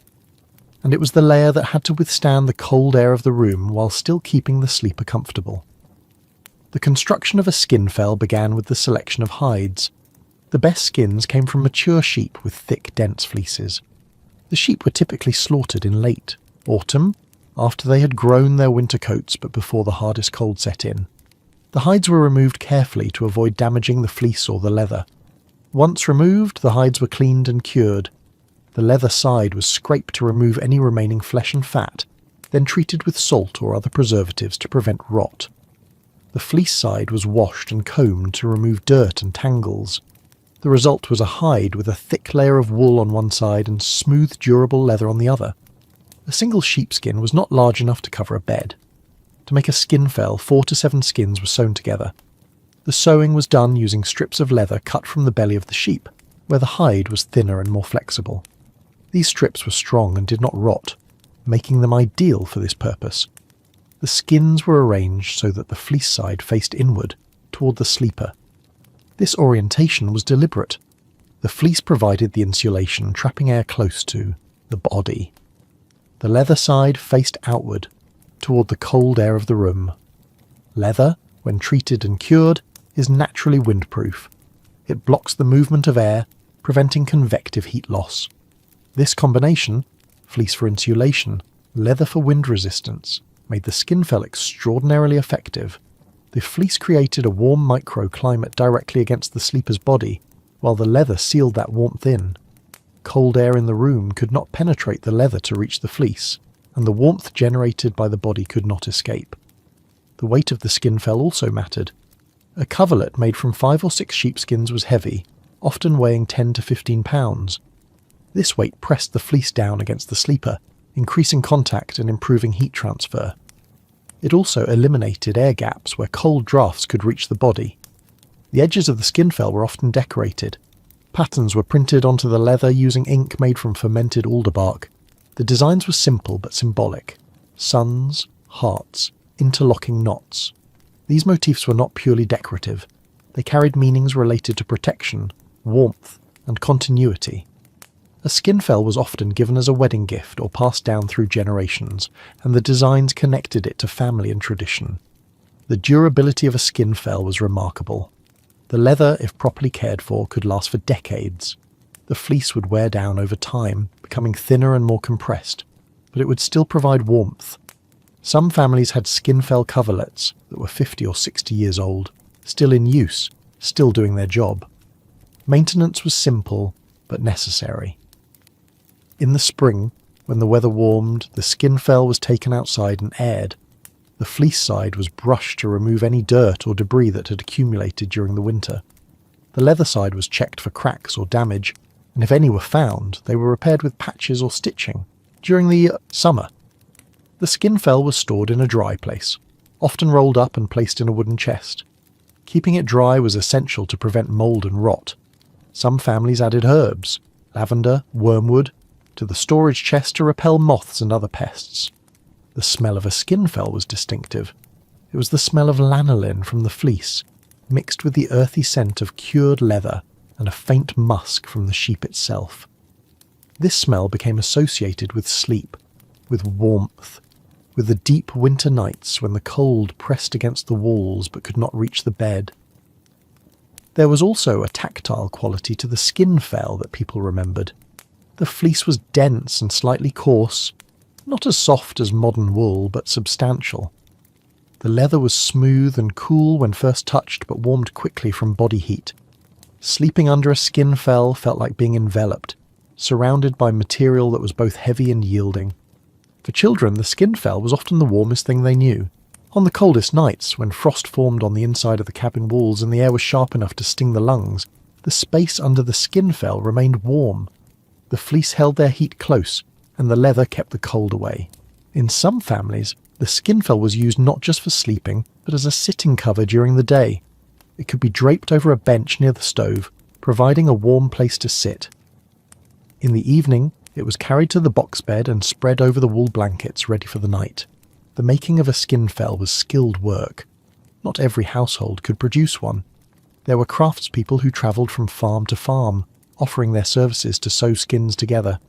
And it was the layer that had to withstand the cold air of the room while still keeping the sleeper comfortable. The construction of a skin fell began with the selection of hides. The best skins came from mature sheep with thick, dense fleeces. The sheep were typically slaughtered in late autumn, after they had grown their winter coats but before the hardest cold set in. The hides were removed carefully to avoid damaging the fleece or the leather. Once removed, the hides were cleaned and cured. The leather side was scraped to remove any remaining flesh and fat, then treated with salt or other preservatives to prevent rot. The fleece side was washed and combed to remove dirt and tangles. The result was a hide with a thick layer of wool on one side and smooth, durable leather on the other. A single sheepskin was not large enough to cover a bed. To make a skin fell, 4 to 7 skins were sewn together. The sewing was done using strips of leather cut from the belly of the sheep, where the hide was thinner and more flexible. These strips were strong and did not rot, making them ideal for this purpose. The skins were arranged so that the fleece side faced inward, toward the sleeper. This orientation was deliberate. The fleece provided the insulation, trapping air close to the body. The leather side faced outward, toward the cold air of the room. Leather, when treated and cured, is naturally windproof. It blocks the movement of air, preventing convective heat loss. This combination, fleece for insulation, leather for wind resistance, made the skin fell extraordinarily effective. The fleece created a warm microclimate directly against the sleeper's body, while the leather sealed that warmth in. Cold air in the room could not penetrate the leather to reach the fleece, and the warmth generated by the body could not escape. The weight of the skin fell also mattered. A coverlet made from 5 or 6 sheepskins was heavy, often weighing 10 to 15 pounds. This weight pressed the fleece down against the sleeper, increasing contact and improving heat transfer. It also eliminated air gaps where cold drafts could reach the body. The edges of the skin fell were often decorated. Patterns were printed onto the leather using ink made from fermented alder bark. The designs were simple but symbolic. Suns, hearts, interlocking knots. These motifs were not purely decorative. They carried meanings related to protection, warmth, and continuity. A skin fell was often given as a wedding gift or passed down through generations, and the designs connected it to family and tradition. The durability of a skin fell was remarkable. The leather, if properly cared for, could last for decades. The fleece would wear down over time, becoming thinner and more compressed, but it would still provide warmth. Some families had skin fell coverlets that were 50 or 60 years old, still in use, still doing their job. Maintenance was simple, but necessary. In the spring, when the weather warmed, the skin fell was taken outside and aired. The fleece side was brushed to remove any dirt or debris that had accumulated during the winter. The leather side was checked for cracks or damage, and if any were found, they were repaired with patches or stitching. During the summer, the skin fell was stored in a dry place, often rolled up and placed in a wooden chest. Keeping it dry was essential to prevent mould and rot. Some families added herbs, lavender, wormwood, to the storage chest to repel moths and other pests. The smell of a skin fell was distinctive. It was the smell of lanolin from the fleece, mixed with the earthy scent of cured leather and a faint musk from the sheep itself. This smell became associated with sleep, with warmth, with the deep winter nights when the cold pressed against the walls but could not reach the bed. There was also a tactile quality to the skin fell that people remembered. The fleece was dense and slightly coarse, not as soft as modern wool, but substantial. The leather was smooth and cool when first touched, but warmed quickly from body heat. Sleeping under a skin fell felt like being enveloped, surrounded by material that was both heavy and yielding. For children, the skin fell was often the warmest thing they knew. On the coldest nights, when frost formed on the inside of the cabin walls and the air was sharp enough to sting the lungs, the space under the skin fell remained warm. The fleece held their heat close, and the leather kept the cold away. In some families, the skin fell was used not just for sleeping, but as a sitting cover during the day. It could be draped over a bench near the stove, providing a warm place to sit. In the evening, it was carried to the box bed and spread over the wool blankets ready for the night. The making of a skin fell was skilled work. Not every household could produce one. There were craftspeople who travelled from farm to farm, offering their services to sew skins together.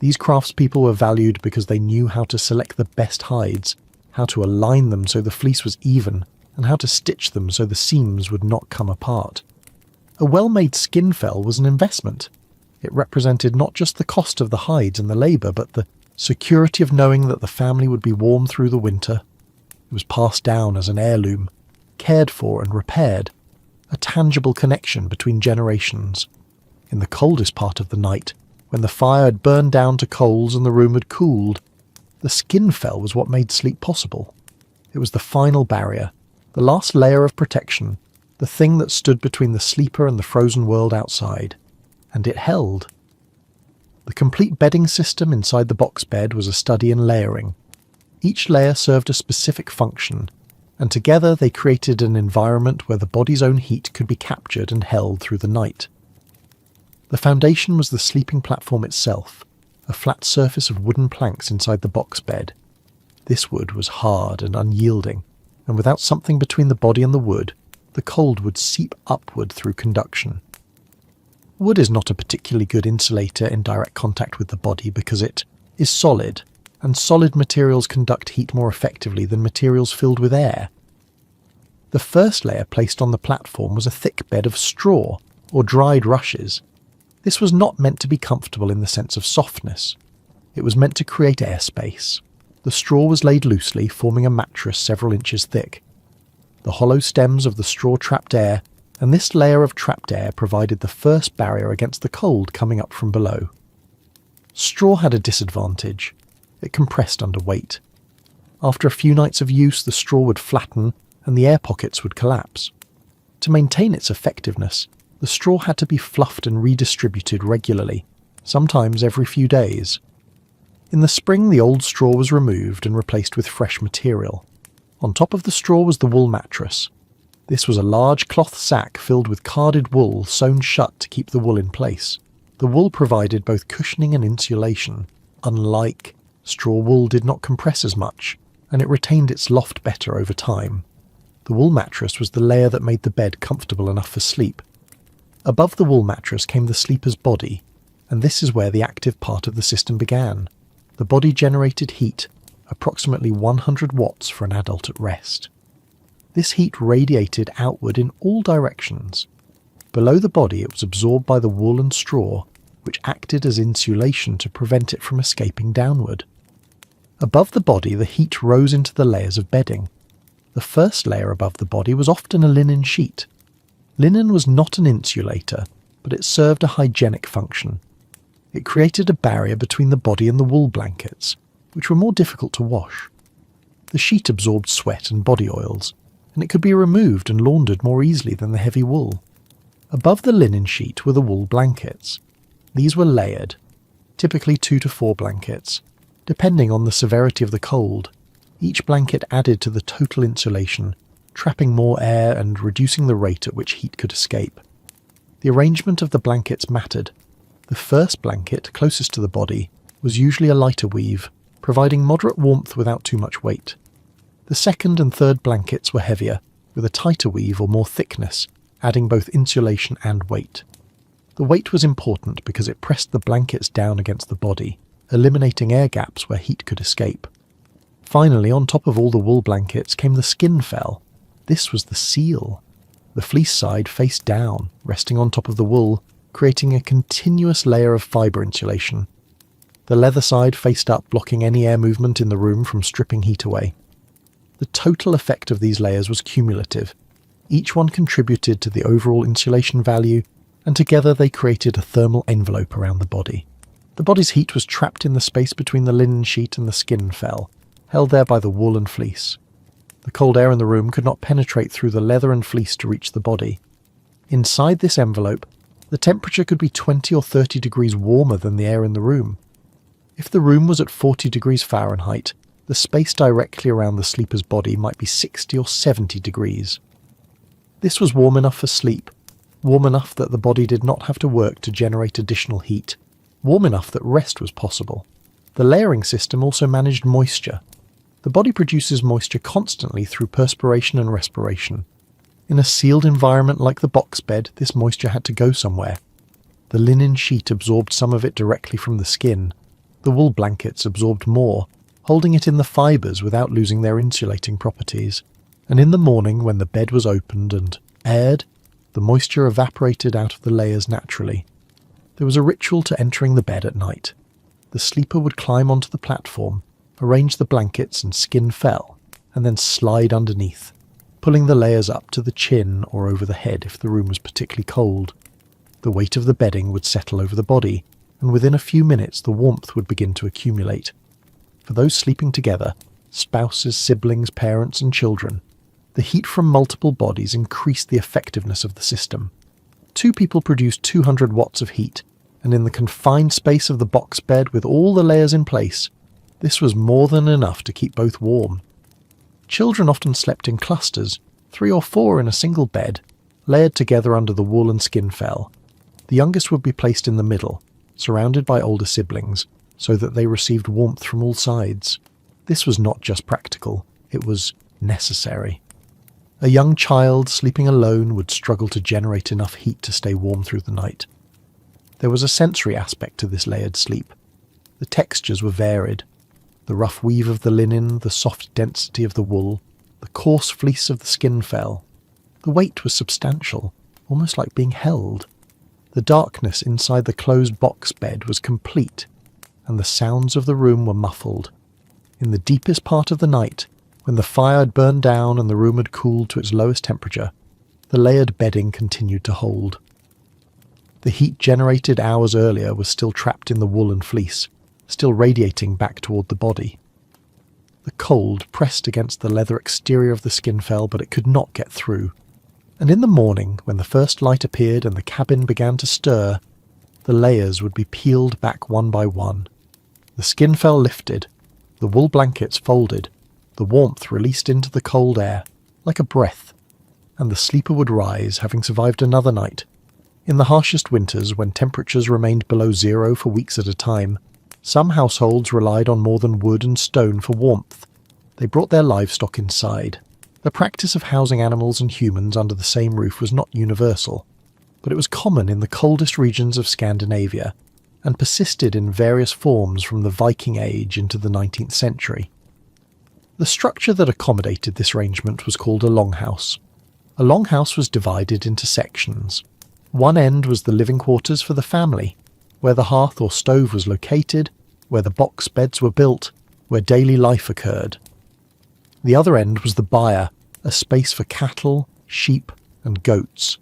These craftspeople were valued because they knew how to select the best hides, how to align them so the fleece was even, and how to stitch them so the seams would not come apart. A well-made skin fell was an investment. It represented not just the cost of the hides and the labour, but the security of knowing that the family would be warm through the winter. It was passed down as an heirloom, cared for and repaired, a tangible connection between generations. In the coldest part of the night, when the fire had burned down to coals and the room had cooled, the skin fell was what made sleep possible. It was the final barrier, the last layer of protection, the thing that stood between the sleeper and the frozen world outside. And it held. The complete bedding system inside the box bed was a study in layering. Each layer served a specific function, and together they created an environment where the body's own heat could be captured and held through the night. The foundation was the sleeping platform itself, a flat surface of wooden planks inside the box bed. This wood was hard and unyielding, and without something between the body and the wood, the cold would seep upward through conduction. Wood is not a particularly good insulator in direct contact with the body because it is solid, and solid materials conduct heat more effectively than materials filled with air. The first layer placed on the platform was a thick bed of straw, or dried rushes. This was not meant to be comfortable in the sense of softness. It was meant to create airspace. The straw was laid loosely, forming a mattress several inches thick. The hollow stems of the straw trapped air, and this layer of trapped air provided the first barrier against the cold coming up from below. Straw had a disadvantage. It compressed under weight. After a few nights of use, the straw would flatten and the air pockets would collapse. To maintain its effectiveness, the straw had to be fluffed and redistributed regularly, sometimes every few days. In the spring, the old straw was removed and replaced with fresh material. On top of the straw was the wool mattress. This was a large cloth sack filled with carded wool sewn shut to keep the wool in place. The wool provided both cushioning and insulation. Unlike straw, wool did not compress as much, and it retained its loft better over time. The wool mattress was the layer that made the bed comfortable enough for sleep. Above the wool mattress came the sleeper's body, and this is where the active part of the system began. The body generated heat, approximately 100 watts for an adult at rest. This heat radiated outward in all directions. Below the body it was absorbed by the wool and straw, which acted as insulation to prevent it from escaping downward. Above the body the heat rose into the layers of bedding. The first layer above the body was often a linen sheet. Linen was not an insulator, but it served a hygienic function. It created a barrier between the body and the wool blankets, which were more difficult to wash. The sheet absorbed sweat and body oils, and it could be removed and laundered more easily than the heavy wool. Above the linen sheet were the wool blankets. These were layered, typically 2 to 4 blankets, depending on the severity of the cold. Each blanket added to the total insulation, trapping more air and reducing the rate at which heat could escape. The arrangement of the blankets mattered. The first blanket, closest to the body, was usually a lighter weave, providing moderate warmth without too much weight. The second and third blankets were heavier, with a tighter weave or more thickness, adding both insulation and weight. The weight was important because it pressed the blankets down against the body, eliminating air gaps where heat could escape. Finally, on top of all the wool blankets came the skin fell. This was the seal. The fleece side faced down, resting on top of the wool, creating a continuous layer of fibre insulation. The leather side faced up, blocking any air movement in the room from stripping heat away. The total effect of these layers was cumulative. Each one contributed to the overall insulation value, and together they created a thermal envelope around the body. The body's heat was trapped in the space between the linen sheet and the skin fell, held there by the wool and fleece. The cold air in the room could not penetrate through the leather and fleece to reach the body. Inside this envelope, the temperature could be 20 or 30 degrees warmer than the air in the room. If the room was at 40 degrees Fahrenheit, the space directly around the sleeper's body might be 60 or 70 degrees. This was warm enough for sleep, warm enough that the body did not have to work to generate additional heat, warm enough that rest was possible. The layering system also managed moisture. The body produces moisture constantly through perspiration and respiration. In a sealed environment like the box bed, this moisture had to go somewhere. The linen sheet absorbed some of it directly from the skin. The wool blankets absorbed more, holding it in the fibres without losing their insulating properties. And in the morning, when the bed was opened and aired, the moisture evaporated out of the layers naturally. There was a ritual to entering the bed at night. The sleeper would climb onto the platform, arrange the blankets and skin fell, and then slide underneath, pulling the layers up to the chin or over the head if the room was particularly cold. The weight of the bedding would settle over the body, and within a few minutes the warmth would begin to accumulate. For those sleeping together, spouses, siblings, parents and children, the heat from multiple bodies increased the effectiveness of the system. 2 people produced 200 watts of heat, and in the confined space of the box bed with all the layers in place, this was more than enough to keep both warm. Children often slept in clusters, 3 or 4 in a single bed, layered together under the wool and skin fell. The youngest would be placed in the middle, surrounded by older siblings, so that they received warmth from all sides. This was not just practical, it was necessary. A young child sleeping alone would struggle to generate enough heat to stay warm through the night. There was a sensory aspect to this layered sleep. The textures were varied. The rough weave of the linen, the soft density of the wool, the coarse fleece of the skin fell. The weight was substantial, almost like being held. The darkness inside the closed box bed was complete, and the sounds of the room were muffled. In the deepest part of the night, when the fire had burned down and the room had cooled to its lowest temperature, the layered bedding continued to hold. The heat generated hours earlier was still trapped in the wool and fleece, still radiating back toward the body. The cold pressed against the leather exterior of the skin fell, but it could not get through. And in the morning, when the first light appeared and the cabin began to stir, the layers would be peeled back one by one. The skin fell lifted, the wool blankets folded, the warmth released into the cold air, like a breath, and the sleeper would rise, having survived another night. In the harshest winters, when temperatures remained below 0 for weeks at a time, some households relied on more than wood and stone for warmth. They brought their livestock inside. The practice of housing animals and humans under the same roof was not universal, but it was common in the coldest regions of Scandinavia, and persisted in various forms from the Viking Age into the 19th century. The structure that accommodated this arrangement was called a longhouse. A longhouse was divided into sections. One end was the living quarters for the family, where the hearth or stove was located, where the box beds were built, where daily life occurred. The other end was the byre, a space for cattle, sheep, and goats.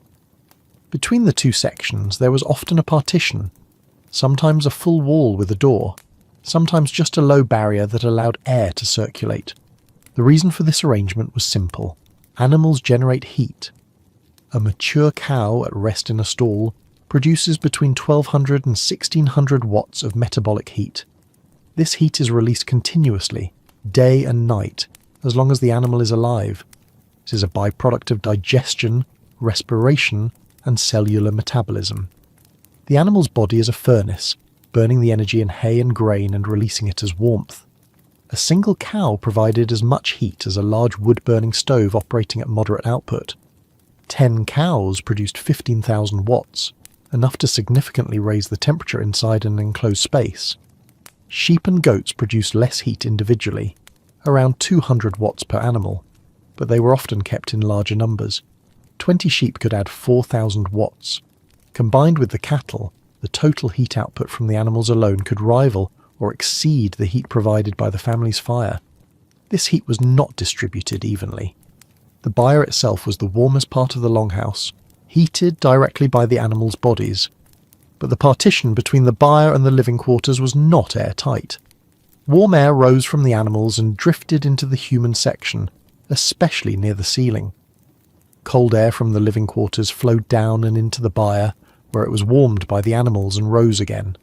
Between the two sections there was often a partition, sometimes a full wall with a door, sometimes just a low barrier that allowed air to circulate. The reason for this arrangement was simple. Animals generate heat. A mature cow at rest in a stall produces between 1200 and 1600 watts of metabolic heat. This heat is released continuously, day and night, as long as the animal is alive. It is a byproduct of digestion, respiration, and cellular metabolism. The animal's body is a furnace, burning the energy in hay and grain and releasing it as warmth. A single cow provided as much heat as a large wood-burning stove operating at moderate output. 10 cows produced 15,000 watts, enough to significantly raise the temperature inside an enclosed space. Sheep and goats produced less heat individually, around 200 watts per animal, but they were often kept in larger numbers. 20 sheep could add 4,000 watts. Combined with the cattle, the total heat output from the animals alone could rival or exceed the heat provided by the family's fire. This heat was not distributed evenly. The byre itself was the warmest part of the longhouse, heated directly by the animals' bodies. But the partition between the byre and the living quarters was not airtight. Warm air rose from the animals and drifted into the human section, especially near the ceiling. Cold air from the living quarters flowed down and into the byre, where it was warmed by the animals and rose again.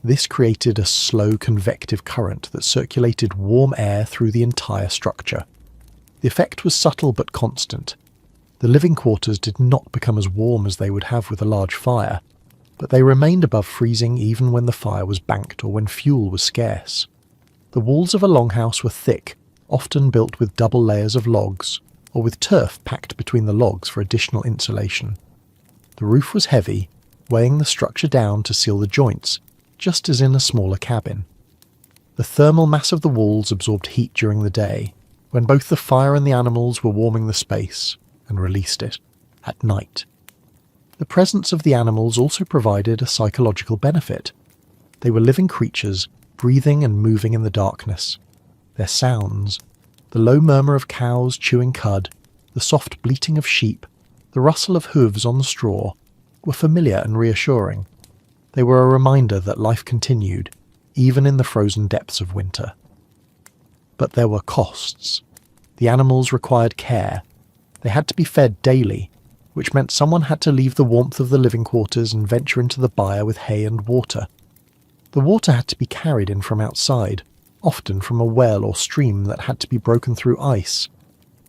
This created a slow convective current that circulated warm air through the entire structure. The effect was subtle but constant. The living quarters did not become as warm as they would have with a large fire, but they remained above freezing even when the fire was banked or when fuel was scarce. The walls of a longhouse were thick, often built with double layers of logs, or with turf packed between the logs for additional insulation. The roof was heavy, weighing the structure down to seal the joints, just as in a smaller cabin. The thermal mass of the walls absorbed heat during the day, when both the fire and the animals were warming the space, and released it at night. The presence of the animals also provided a psychological benefit. They were living creatures, breathing and moving in the darkness. Their sounds, the low murmur of cows chewing cud, the soft bleating of sheep, the rustle of hooves on the straw, were familiar and reassuring. They were a reminder that life continued, even in the frozen depths of winter. But there were costs. The animals required care. They had to be fed daily, which meant someone had to leave the warmth of the living quarters and venture into the byre with hay and water. The water had to be carried in from outside, often from a well or stream that had to be broken through ice.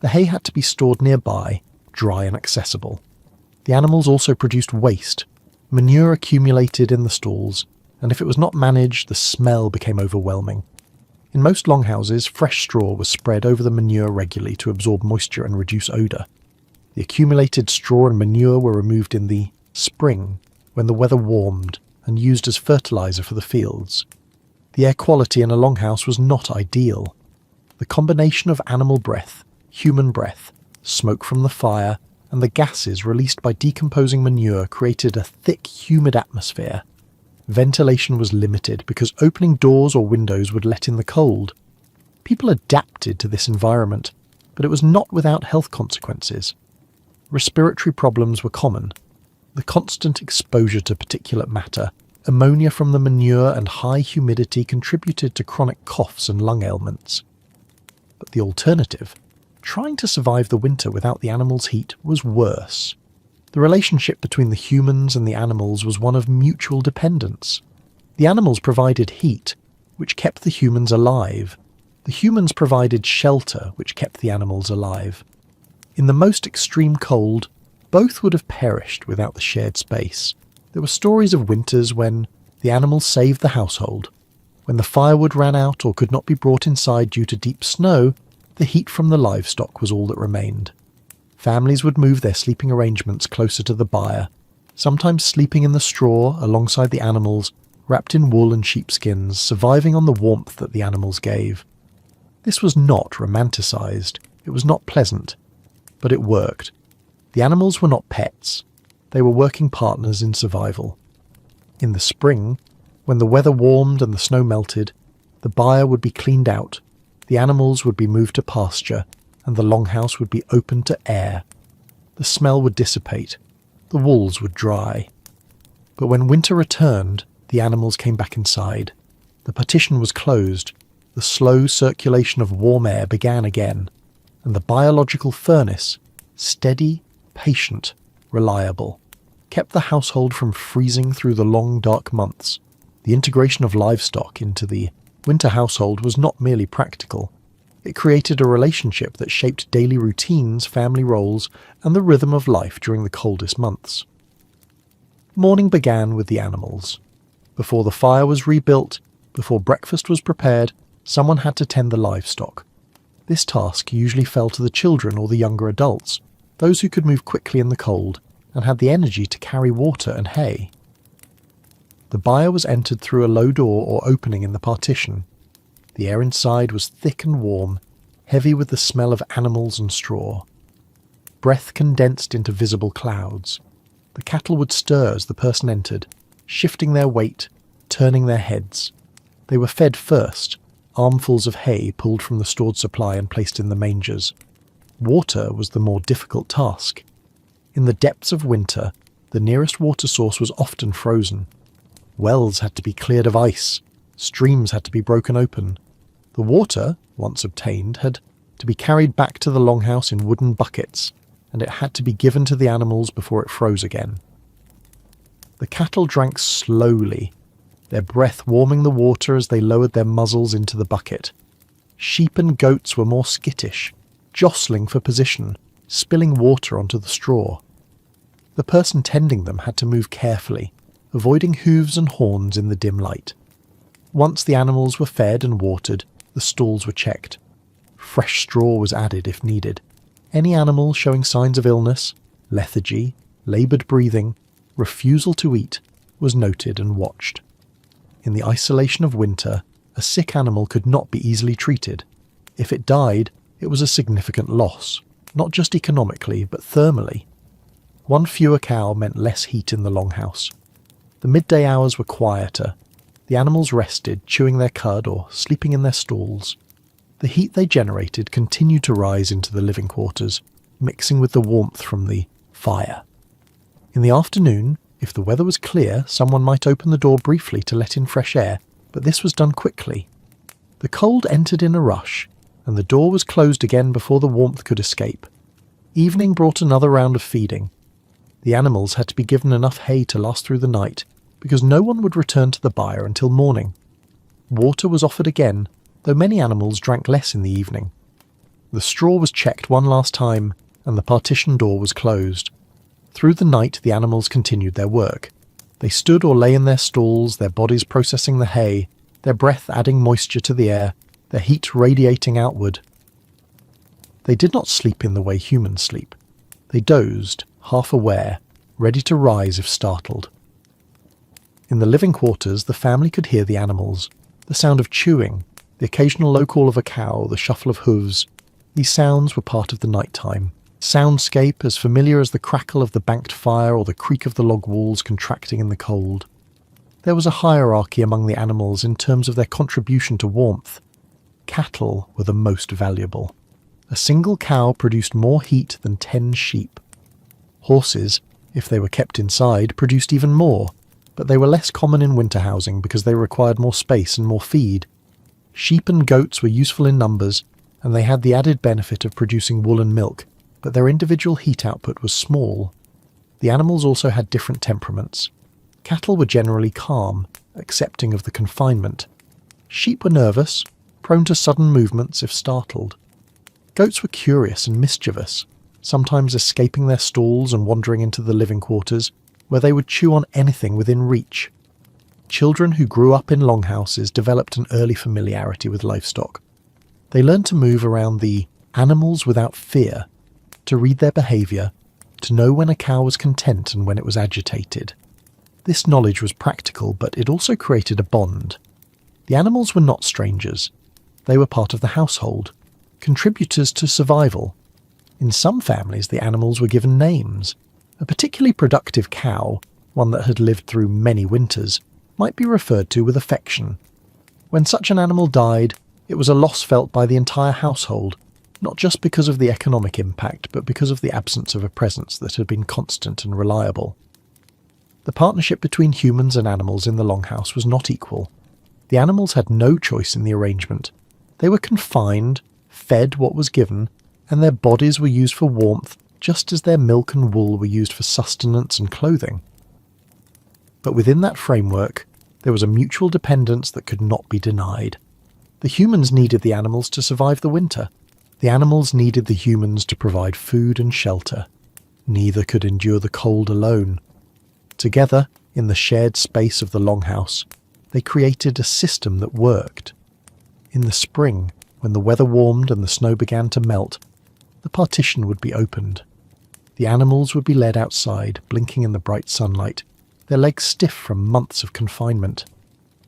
The hay had to be stored nearby, dry and accessible. The animals also produced waste. Manure accumulated in the stalls, and if it was not managed, the smell became overwhelming. In most longhouses, fresh straw was spread over the manure regularly to absorb moisture and reduce odour. The accumulated straw and manure were removed in the spring, when the weather warmed, and used as fertiliser for the fields. The air quality in a longhouse was not ideal. The combination of animal breath, human breath, smoke from the fire, and the gases released by decomposing manure created a thick, humid atmosphere. Ventilation was limited because opening doors or windows would let in the cold. People adapted to this environment, but it was not without health consequences. Respiratory problems were common. The constant exposure to particulate matter, ammonia from the manure and high humidity contributed to chronic coughs and lung ailments. But the alternative, trying to survive the winter without the animals' heat, was worse. The relationship between the humans and the animals was one of mutual dependence. The animals provided heat, which kept the humans alive. The humans provided shelter, which kept the animals alive. In the most extreme cold, both would have perished without the shared space. There were stories of winters when the animals saved the household. When the firewood ran out or could not be brought inside due to deep snow, the heat from the livestock was all that remained. Families would move their sleeping arrangements closer to the byre, sometimes sleeping in the straw alongside the animals, wrapped in wool and sheepskins, surviving on the warmth that the animals gave. This was not romanticised, it was not pleasant, but it worked. The animals were not pets, they were working partners in survival. In the spring, when the weather warmed and the snow melted, the byre would be cleaned out, the animals would be moved to pasture, and the longhouse would be opened to air. The smell would dissipate, the walls would dry. But when winter returned, the animals came back inside. The partition was closed, the slow circulation of warm air began again, and the biological furnace, steady, patient, reliable, kept the household from freezing through the long dark months. The integration of livestock into the winter household was not merely practical. It created a relationship that shaped daily routines, family roles, and the rhythm of life during the coldest months. Morning began with the animals. Before the fire was rebuilt, before breakfast was prepared, someone had to tend the livestock. This task usually fell to the children or the younger adults, those who could move quickly in the cold and had the energy to carry water and hay. The byre was entered through a low door or opening in the partition. The air inside was thick and warm, heavy with the smell of animals and straw. Breath condensed into visible clouds. The cattle would stir as the person entered, shifting their weight, turning their heads. They were fed first, armfuls of hay pulled from the stored supply and placed in the mangers. Water was the more difficult task. In the depths of winter, the nearest water source was often frozen. Wells had to be cleared of ice, streams had to be broken open. The water, once obtained, had to be carried back to the longhouse in wooden buckets, and it had to be given to the animals before it froze again. The cattle drank slowly, their breath warming the water as they lowered their muzzles into the bucket. Sheep and goats were more skittish, jostling for position, spilling water onto the straw. The person tending them had to move carefully, avoiding hooves and horns in the dim light. Once the animals were fed and watered, the stalls were checked. Fresh straw was added if needed. Any animal showing signs of illness, lethargy, laboured breathing, refusal to eat, was noted and watched. In the isolation of winter, a sick animal could not be easily treated. If it died, it was a significant loss, not just economically, but thermally. One fewer cow meant less heat in the longhouse. The midday hours were quieter. The animals rested, chewing their cud or sleeping in their stalls. The heat they generated continued to rise into the living quarters, mixing with the warmth from the fire. In the afternoon, if the weather was clear, someone might open the door briefly to let in fresh air, but this was done quickly. The cold entered in a rush, and the door was closed again before the warmth could escape. Evening brought another round of feeding. The animals had to be given enough hay to last through the night, because no one would return to the byre until morning. Water was offered again, though many animals drank less in the evening. The straw was checked one last time, and the partition door was closed. Through the night the animals continued their work. They stood or lay in their stalls, their bodies processing the hay, their breath adding moisture to the air, their heat radiating outward. They did not sleep in the way humans sleep. They dozed, half aware, ready to rise if startled. In the living quarters, the family could hear the animals, the sound of chewing, the occasional low call of a cow, the shuffle of hooves. These sounds were part of the night time. Soundscape as familiar as the crackle of the banked fire or the creak of the log walls contracting in the cold. There was a hierarchy among the animals in terms of their contribution to warmth. Cattle were the most valuable. A single cow produced more heat than 10 sheep. Horses, if they were kept inside, produced even more, but they were less common in winter housing because they required more space and more feed. Sheep and goats were useful in numbers, and they had the added benefit of producing wool and milk, but their individual heat output was small. The animals also had different temperaments. Cattle were generally calm, accepting of the confinement. Sheep were nervous, prone to sudden movements if startled. Goats were curious and mischievous, sometimes escaping their stalls and wandering into the living quarters, where they would chew on anything within reach. Children who grew up in longhouses developed an early familiarity with livestock. They learned to move around the animals without fear, to read their behaviour, to know when a cow was content and when it was agitated. This knowledge was practical, but it also created a bond. The animals were not strangers. They were part of the household, contributors to survival. In some families, the animals were given names. A particularly productive cow, one that had lived through many winters, might be referred to with affection. When such an animal died, it was a loss felt by the entire household, not just because of the economic impact, but because of the absence of a presence that had been constant and reliable. The partnership between humans and animals in the longhouse was not equal. The animals had no choice in the arrangement. They were confined, fed what was given, and their bodies were used for warmth just as their milk and wool were used for sustenance and clothing. But within that framework, there was a mutual dependence that could not be denied. The humans needed the animals to survive the winter. The animals needed the humans to provide food and shelter. Neither could endure the cold alone. Together, in the shared space of the longhouse, they created a system that worked. In the spring, when the weather warmed and the snow began to melt, the partition would be opened. The animals would be led outside, blinking in the bright sunlight, their legs stiff from months of confinement.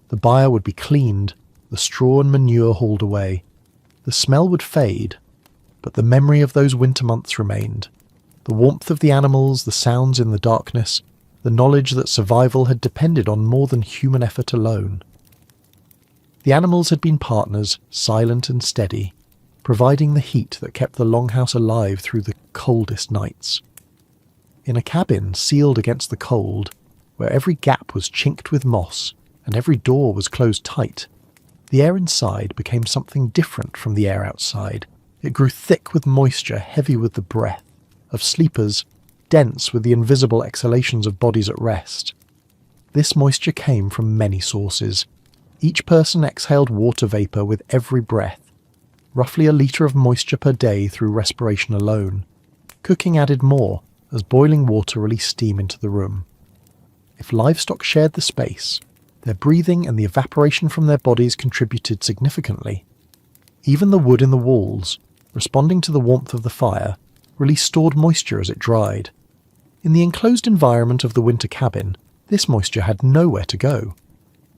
The byre would be cleaned, the straw and manure hauled away. The smell would fade, but the memory of those winter months remained. The warmth of the animals, the sounds in the darkness, the knowledge that survival had depended on more than human effort alone. The animals had been partners, silent and steady, providing the heat that kept the longhouse alive through the coldest nights. In a cabin sealed against the cold, where every gap was chinked with moss and every door was closed tight, the air inside became something different from the air outside. It grew thick with moisture, heavy with the breath of sleepers, dense with the invisible exhalations of bodies at rest. This moisture came from many sources. Each person exhaled water vapour with every breath, roughly a litre of moisture per day through respiration alone. Cooking added more, as boiling water released steam into the room. If livestock shared the space, their breathing and the evaporation from their bodies contributed significantly. Even the wood in the walls, responding to the warmth of the fire, released stored moisture as it dried. In the enclosed environment of the winter cabin, this moisture had nowhere to go.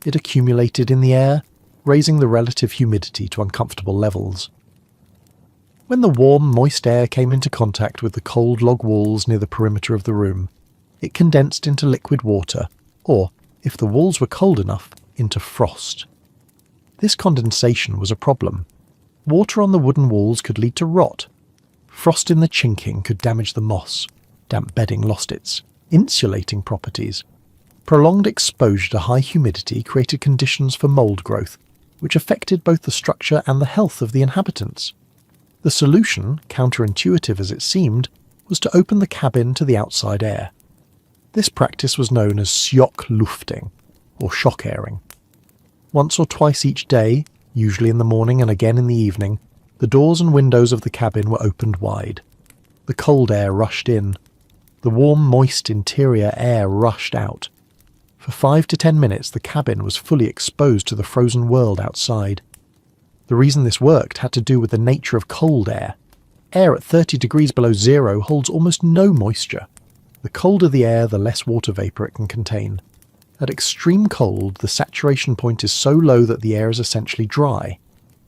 It accumulated in the air, raising the relative humidity to uncomfortable levels. When the warm, moist air came into contact with the cold log walls near the perimeter of the room, it condensed into liquid water, or, if the walls were cold enough, into frost. This condensation was a problem. Water on the wooden walls could lead to rot. Frost in the chinking could damage the moss. Damp bedding lost its insulating properties. Prolonged exposure to high humidity created conditions for mould growth, which affected both the structure and the health of the inhabitants. The solution, counterintuitive as it seemed, was to open the cabin to the outside air. This practice was known as lufting, or shock airing. Once or twice each day, usually in the morning and again in the evening, the doors and windows of the cabin were opened wide. The cold air rushed in. The warm, moist interior air rushed out. For 5 to 10 minutes the cabin was fully exposed to the frozen world outside. The reason this worked had to do with the nature of cold air. Air at 30 degrees below zero holds almost no moisture. The colder the air, the less water vapour it can contain. At extreme cold, the saturation point is so low that the air is essentially dry.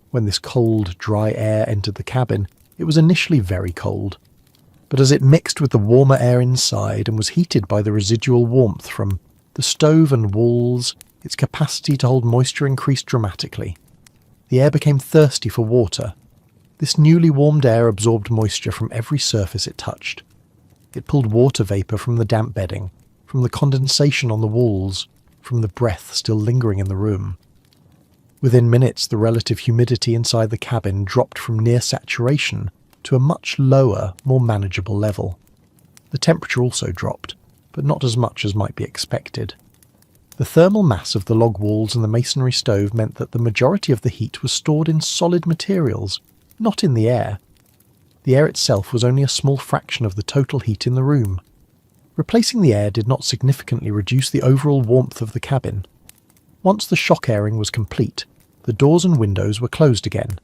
When this cold, dry air entered the cabin, it was initially very cold. But as it mixed with the warmer air inside and was heated by the residual warmth from the stove and walls, its capacity to hold moisture increased dramatically. The air became thirsty for water. This newly warmed air absorbed moisture from every surface it touched. It pulled water vapour from the damp bedding, from the condensation on the walls, from the breath still lingering in the room. Within minutes, the relative humidity inside the cabin dropped from near saturation to a much lower, more manageable level. The temperature also dropped, but not as much as might be expected. The thermal mass of the log walls and the masonry stove meant that the majority of the heat was stored in solid materials, not in the air. The air itself was only a small fraction of the total heat in the room. Replacing the air did not significantly reduce the overall warmth of the cabin. Once the shock airing was complete, the doors and windows were closed again.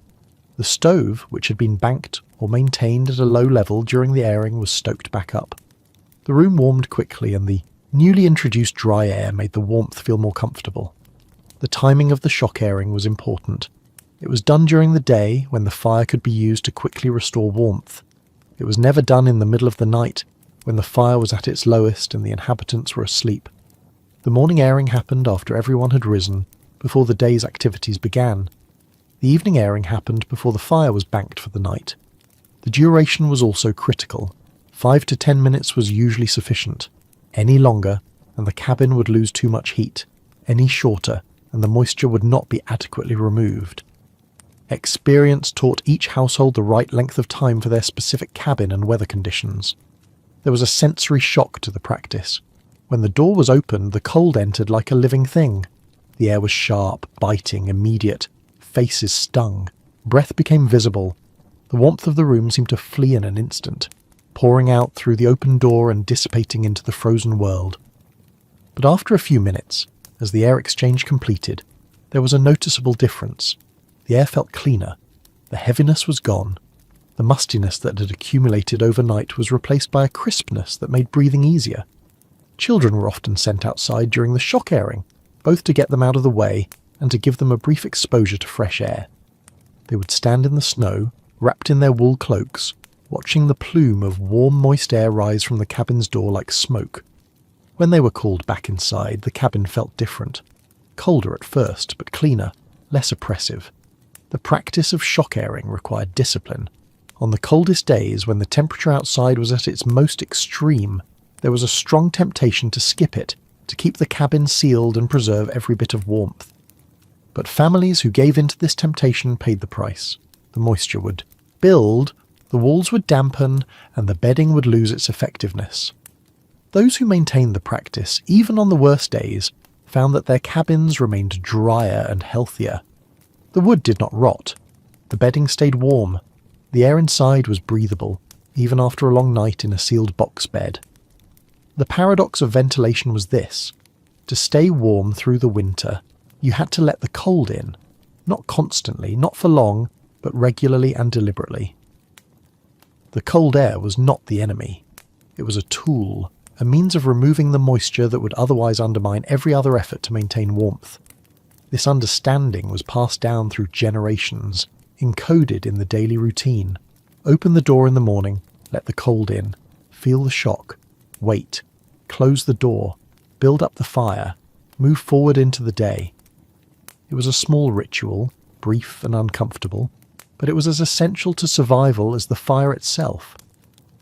The stove, which had been banked or maintained at a low level during the airing, was stoked back up. The room warmed quickly, and the newly introduced dry air made the warmth feel more comfortable. The timing of the shock airing was important. It was done during the day when the fire could be used to quickly restore warmth. It was never done in the middle of the night when the fire was at its lowest and the inhabitants were asleep. The morning airing happened after everyone had risen, before the day's activities began. The evening airing happened before the fire was banked for the night. The duration was also critical. 5 to 10 minutes was usually sufficient. Any longer, and the cabin would lose too much heat. Any shorter, and the moisture would not be adequately removed. Experience taught each household the right length of time for their specific cabin and weather conditions. There was a sensory shock to the practice. When the door was opened, the cold entered like a living thing. The air was sharp, biting, immediate. Faces stung. Breath became visible. The warmth of the room seemed to flee in an instant, pouring out through the open door and dissipating into the frozen world. But after a few minutes, as the air exchange completed, there was a noticeable difference. The air felt cleaner. The heaviness was gone. The mustiness that had accumulated overnight was replaced by a crispness that made breathing easier. Children were often sent outside during the shock airing, both to get them out of the way and to give them a brief exposure to fresh air. They would stand in the snow, wrapped in their wool cloaks, watching the plume of warm, moist air rise from the cabin's door like smoke. When they were called back inside, the cabin felt different. Colder at first, but cleaner, less oppressive. The practice of shock airing required discipline. On the coldest days, when the temperature outside was at its most extreme, there was a strong temptation to skip it, to keep the cabin sealed and preserve every bit of warmth. But families who gave in to this temptation paid the price. The moisture would build, the walls would dampen, and the bedding would lose its effectiveness. Those who maintained the practice, even on the worst days, found that their cabins remained drier and healthier. The wood did not rot. The bedding stayed warm. The air inside was breathable, even after a long night in a sealed box bed. The paradox of ventilation was this. To stay warm through the winter, you had to let the cold in. Not constantly, not for long, but regularly and deliberately. The cold air was not the enemy. It was a tool, a means of removing the moisture that would otherwise undermine every other effort to maintain warmth. This understanding was passed down through generations, encoded in the daily routine. Open the door in the morning, let the cold in, feel the shock, wait, close the door, build up the fire, move forward into the day. It was a small ritual, brief and uncomfortable, but it was as essential to survival as the fire itself.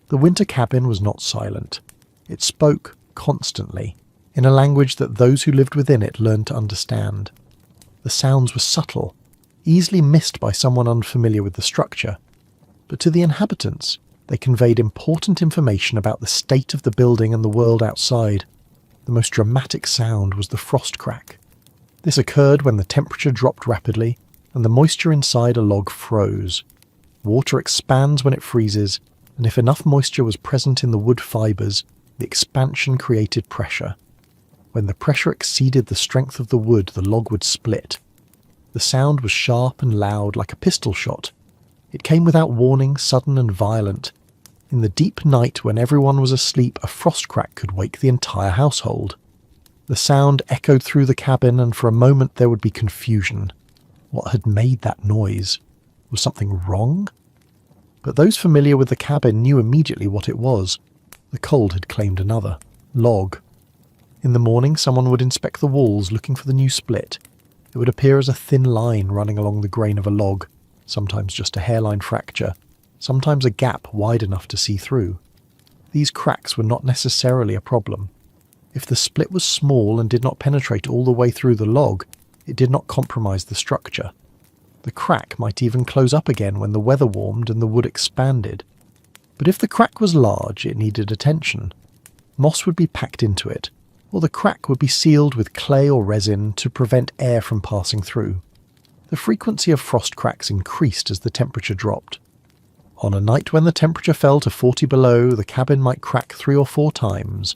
The winter cabin was not silent. It spoke constantly, in a language that those who lived within it learned to understand. The sounds were subtle, easily missed by someone unfamiliar with the structure, but to the inhabitants, they conveyed important information about the state of the building and the world outside. The most dramatic sound was the frost crack. This occurred when the temperature dropped rapidly and the moisture inside a log froze. Water expands when it freezes, and if enough moisture was present in the wood fibres, the expansion created pressure. When the pressure exceeded the strength of the wood, the log would split. The sound was sharp and loud, like a pistol shot. It came without warning, sudden and violent. In the deep night, when everyone was asleep, a frost crack could wake the entire household. The sound echoed through the cabin, and for a moment there would be confusion. What had made that noise? Was something wrong? But those familiar with the cabin knew immediately what it was. The cold had claimed another log. In the morning, someone would inspect the walls, looking for the new split. It would appear as a thin line running along the grain of a log, sometimes just a hairline fracture, sometimes a gap wide enough to see through. These cracks were not necessarily a problem. If the split was small and did not penetrate all the way through the log, it did not compromise the structure. The crack might even close up again when the weather warmed and the wood expanded. But if the crack was large, it needed attention. Moss would be packed into it, or the crack would be sealed with clay or resin to prevent air from passing through. The frequency of frost cracks increased as the temperature dropped. On a night when the temperature fell to 40 below, the cabin might crack 3 or 4 times.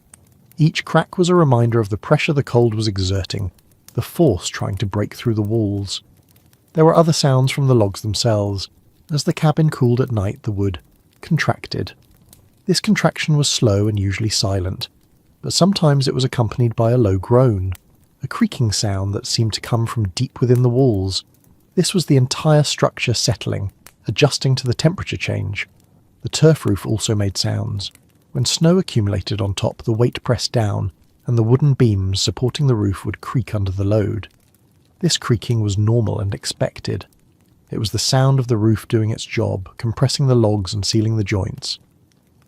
Each crack was a reminder of the pressure the cold was exerting, the force trying to break through the walls. There were other sounds from the logs themselves. As the cabin cooled at night, the wood contracted. This contraction was slow and usually silent, but sometimes it was accompanied by a low groan, a creaking sound that seemed to come from deep within the walls. This was the entire structure settling, adjusting to the temperature change. The turf roof also made sounds. When snow accumulated on top, the weight pressed down, and the wooden beams supporting the roof would creak under the load. This creaking was normal and expected. It was the sound of the roof doing its job, compressing the logs and sealing the joints.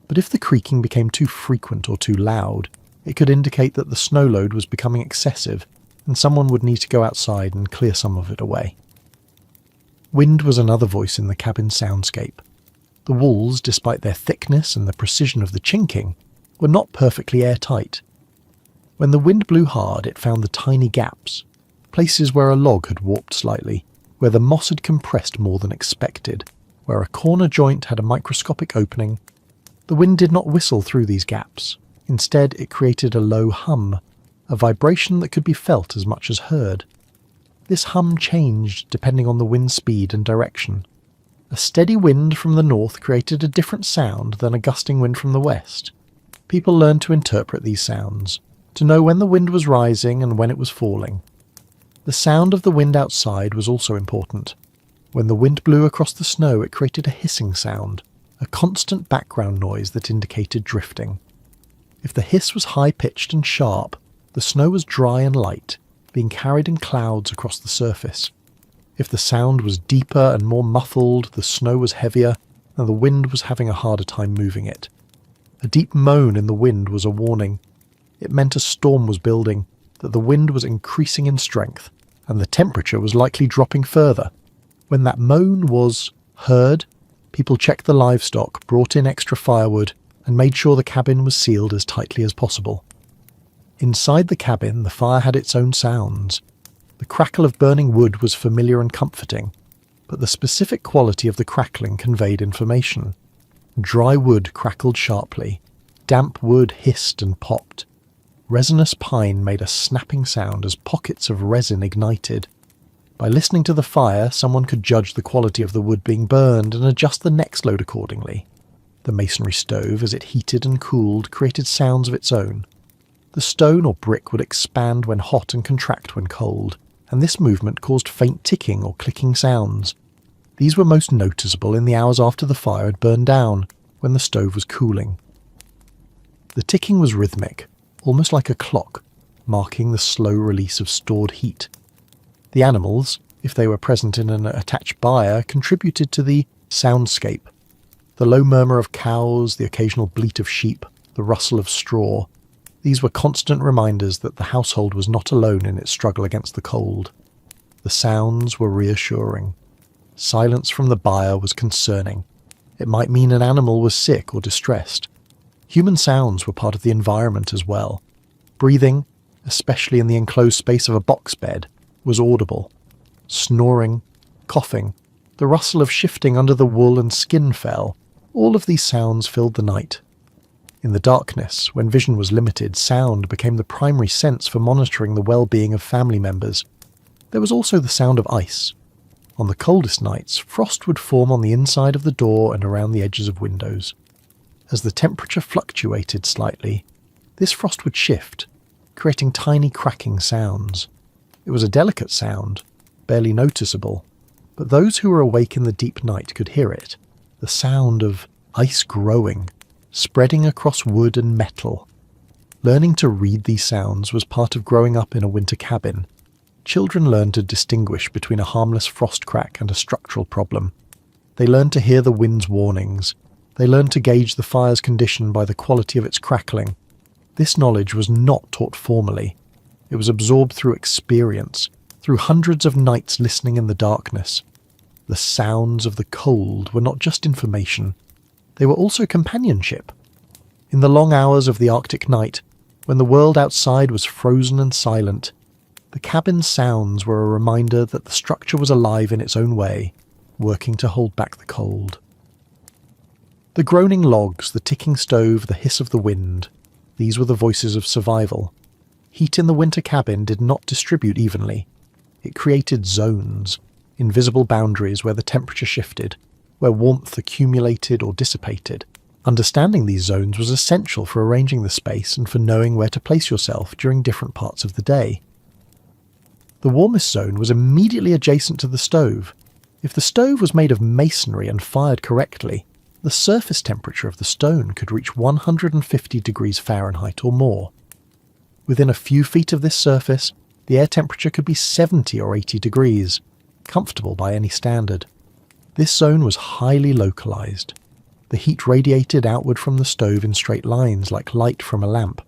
But if the creaking became too frequent or too loud, it could indicate that the snow load was becoming excessive, and someone would need to go outside and clear some of it away. Wind was another voice in the cabin soundscape. The walls, despite their thickness and the precision of the chinking, were not perfectly airtight. When the wind blew hard, it found the tiny gaps, places where a log had warped slightly, where the moss had compressed more than expected, where a corner joint had a microscopic opening. The wind did not whistle through these gaps. Instead, it created a low hum, a vibration that could be felt as much as heard. This hum changed depending on the wind speed and direction. A steady wind from the north created a different sound than a gusting wind from the west. People learned to interpret these sounds, to know when the wind was rising and when it was falling. The sound of the wind outside was also important. When the wind blew across the snow, it created a hissing sound, a constant background noise that indicated drifting. If the hiss was high-pitched and sharp, the snow was dry and light, being carried in clouds across the surface. If the sound was deeper and more muffled, the snow was heavier, and the wind was having a harder time moving it. A deep moan in the wind was a warning. It meant a storm was building, that the wind was increasing in strength, and the temperature was likely dropping further. When that moan was heard, people checked the livestock, brought in extra firewood, and made sure the cabin was sealed as tightly as possible. Inside the cabin, the fire had its own sounds. The crackle of burning wood was familiar and comforting, but the specific quality of the crackling conveyed information. Dry wood crackled sharply. Damp wood hissed and popped. Resinous pine made a snapping sound as pockets of resin ignited. By listening to the fire, someone could judge the quality of the wood being burned and adjust the next load accordingly. The masonry stove, as it heated and cooled, created sounds of its own. The stone or brick would expand when hot and contract when cold, and this movement caused faint ticking or clicking sounds. These were most noticeable in the hours after the fire had burned down, when the stove was cooling. The ticking was rhythmic, almost like a clock, marking the slow release of stored heat. The animals, if they were present in an attached byre, contributed to the soundscape. The low murmur of cows, the occasional bleat of sheep, the rustle of straw. These were constant reminders that the household was not alone in its struggle against the cold. The sounds were reassuring. Silence from the byre was concerning. It might mean an animal was sick or distressed. Human sounds were part of the environment as well. Breathing, especially in the enclosed space of a box bed, was audible. Snoring, coughing, the rustle of shifting under the wool and skin fell. All of these sounds filled the night. In the darkness, when vision was limited, sound became the primary sense for monitoring the well-being of family members. There was also the sound of ice. On the coldest nights, frost would form on the inside of the door and around the edges of windows. As the temperature fluctuated slightly, this frost would shift, creating tiny cracking sounds. It was a delicate sound, barely noticeable, but those who were awake in the deep night could hear it. The sound of ice growing, spreading across wood and metal. Learning to read these sounds was part of growing up in a winter cabin. Children learned to distinguish between a harmless frost crack and a structural problem. They learned to hear the wind's warnings. They learned to gauge the fire's condition by the quality of its crackling. This knowledge was not taught formally. It was absorbed through experience, through hundreds of nights listening in the darkness. The sounds of the cold were not just information. They were also companionship. In the long hours of the Arctic night, when the world outside was frozen and silent, the cabin's sounds were a reminder that the structure was alive in its own way, working to hold back the cold. The groaning logs, the ticking stove, the hiss of the wind, these were the voices of survival. Heat in the winter cabin did not distribute evenly. It created zones, invisible boundaries where the temperature shifted, where warmth accumulated or dissipated. Understanding these zones was essential for arranging the space and for knowing where to place yourself during different parts of the day. The warmest zone was immediately adjacent to the stove. If the stove was made of masonry and fired correctly, the surface temperature of the stone could reach 150 degrees Fahrenheit or more. Within a few feet of this surface, the air temperature could be 70 or 80 degrees, comfortable by any standard. This zone was highly localized. The heat radiated outward from the stove in straight lines like light from a lamp.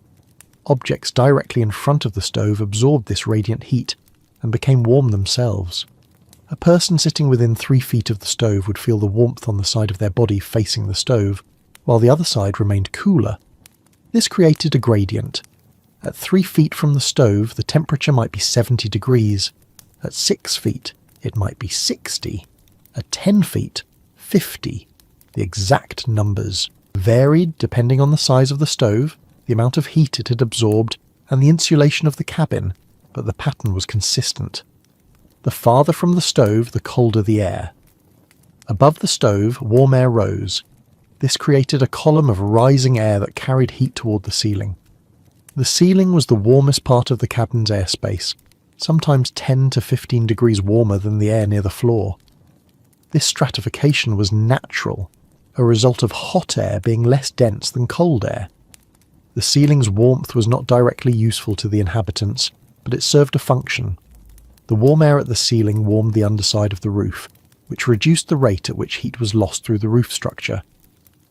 Objects directly in front of the stove absorbed this radiant heat and became warm themselves. A person sitting within 3 feet of the stove would feel the warmth on the side of their body facing the stove, while the other side remained cooler. This created a gradient. At 3 feet from the stove, the temperature might be 70 degrees. At 6 feet, it might be 60. At 10 feet, 50. The exact numbers varied depending on the size of the stove, the amount of heat it had absorbed, and the insulation of the cabin, but the pattern was consistent. The farther from the stove, the colder the air. Above the stove, warm air rose. This created a column of rising air that carried heat toward the ceiling. The ceiling was the warmest part of the cabin's airspace, sometimes 10 to 15 degrees warmer than the air near the floor. This stratification was natural, a result of hot air being less dense than cold air. The ceiling's warmth was not directly useful to the inhabitants, but it served a function. The warm air at the ceiling warmed the underside of the roof, which reduced the rate at which heat was lost through the roof structure.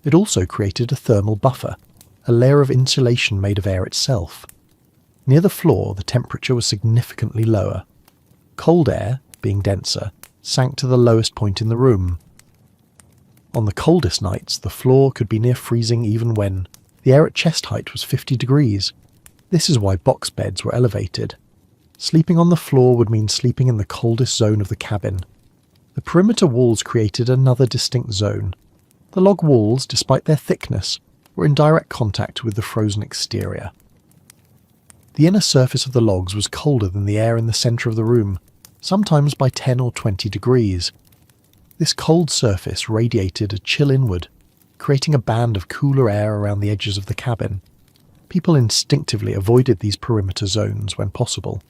It also created a thermal buffer, a layer of insulation made of air itself. Near the floor, the temperature was significantly lower. Cold air, being denser, sank to the lowest point in the room. On the coldest nights, the floor could be near freezing even when the air at chest height was 50 degrees. This is why box beds were elevated. Sleeping on the floor would mean sleeping in the coldest zone of the cabin. The perimeter walls created another distinct zone. The log walls, despite their thickness, were in direct contact with the frozen exterior. The inner surface of the logs was colder than the air in the centre of the room, sometimes by 10 or 20 degrees. This cold surface radiated a chill inward, creating a band of cooler air around the edges of the cabin. People instinctively avoided these perimeter zones when possible.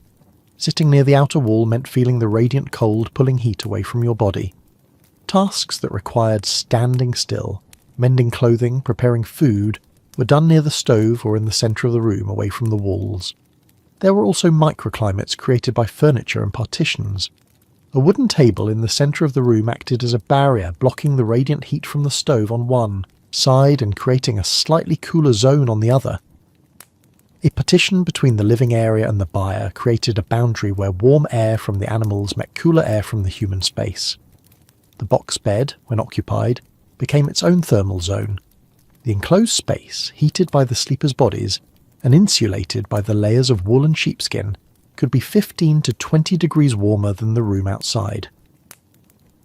Sitting near the outer wall meant feeling the radiant cold pulling heat away from your body. Tasks that required standing still, mending clothing, preparing food, were done near the stove or in the centre of the room away from the walls. There were also microclimates created by furniture and partitions. A wooden table in the centre of the room acted as a barrier, blocking the radiant heat from the stove on one side and creating a slightly cooler zone on the other. A partition between the living area and the byre created a boundary where warm air from the animals met cooler air from the human space. The box bed, when occupied, became its own thermal zone. The enclosed space, heated by the sleepers' bodies and insulated by the layers of wool and sheepskin, could be 15 to 20 degrees warmer than the room outside.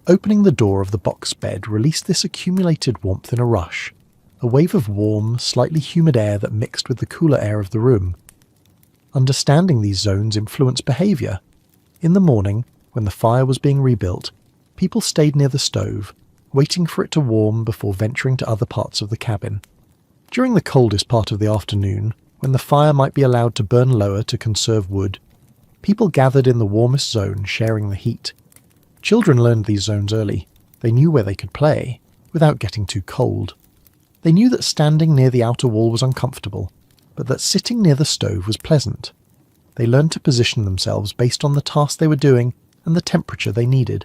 Opening the door of the box bed released this accumulated warmth in a rush, a wave of warm, slightly humid air that mixed with the cooler air of the room. Understanding these zones influenced behaviour. In the morning, when the fire was being rebuilt, people stayed near the stove, waiting for it to warm before venturing to other parts of the cabin. During the coldest part of the afternoon, when the fire might be allowed to burn lower to conserve wood, people gathered in the warmest zone, sharing the heat. Children learned these zones early. They knew where they could play, without getting too cold. They knew that standing near the outer wall was uncomfortable, but that sitting near the stove was pleasant. They learned to position themselves based on the task they were doing and the temperature they needed.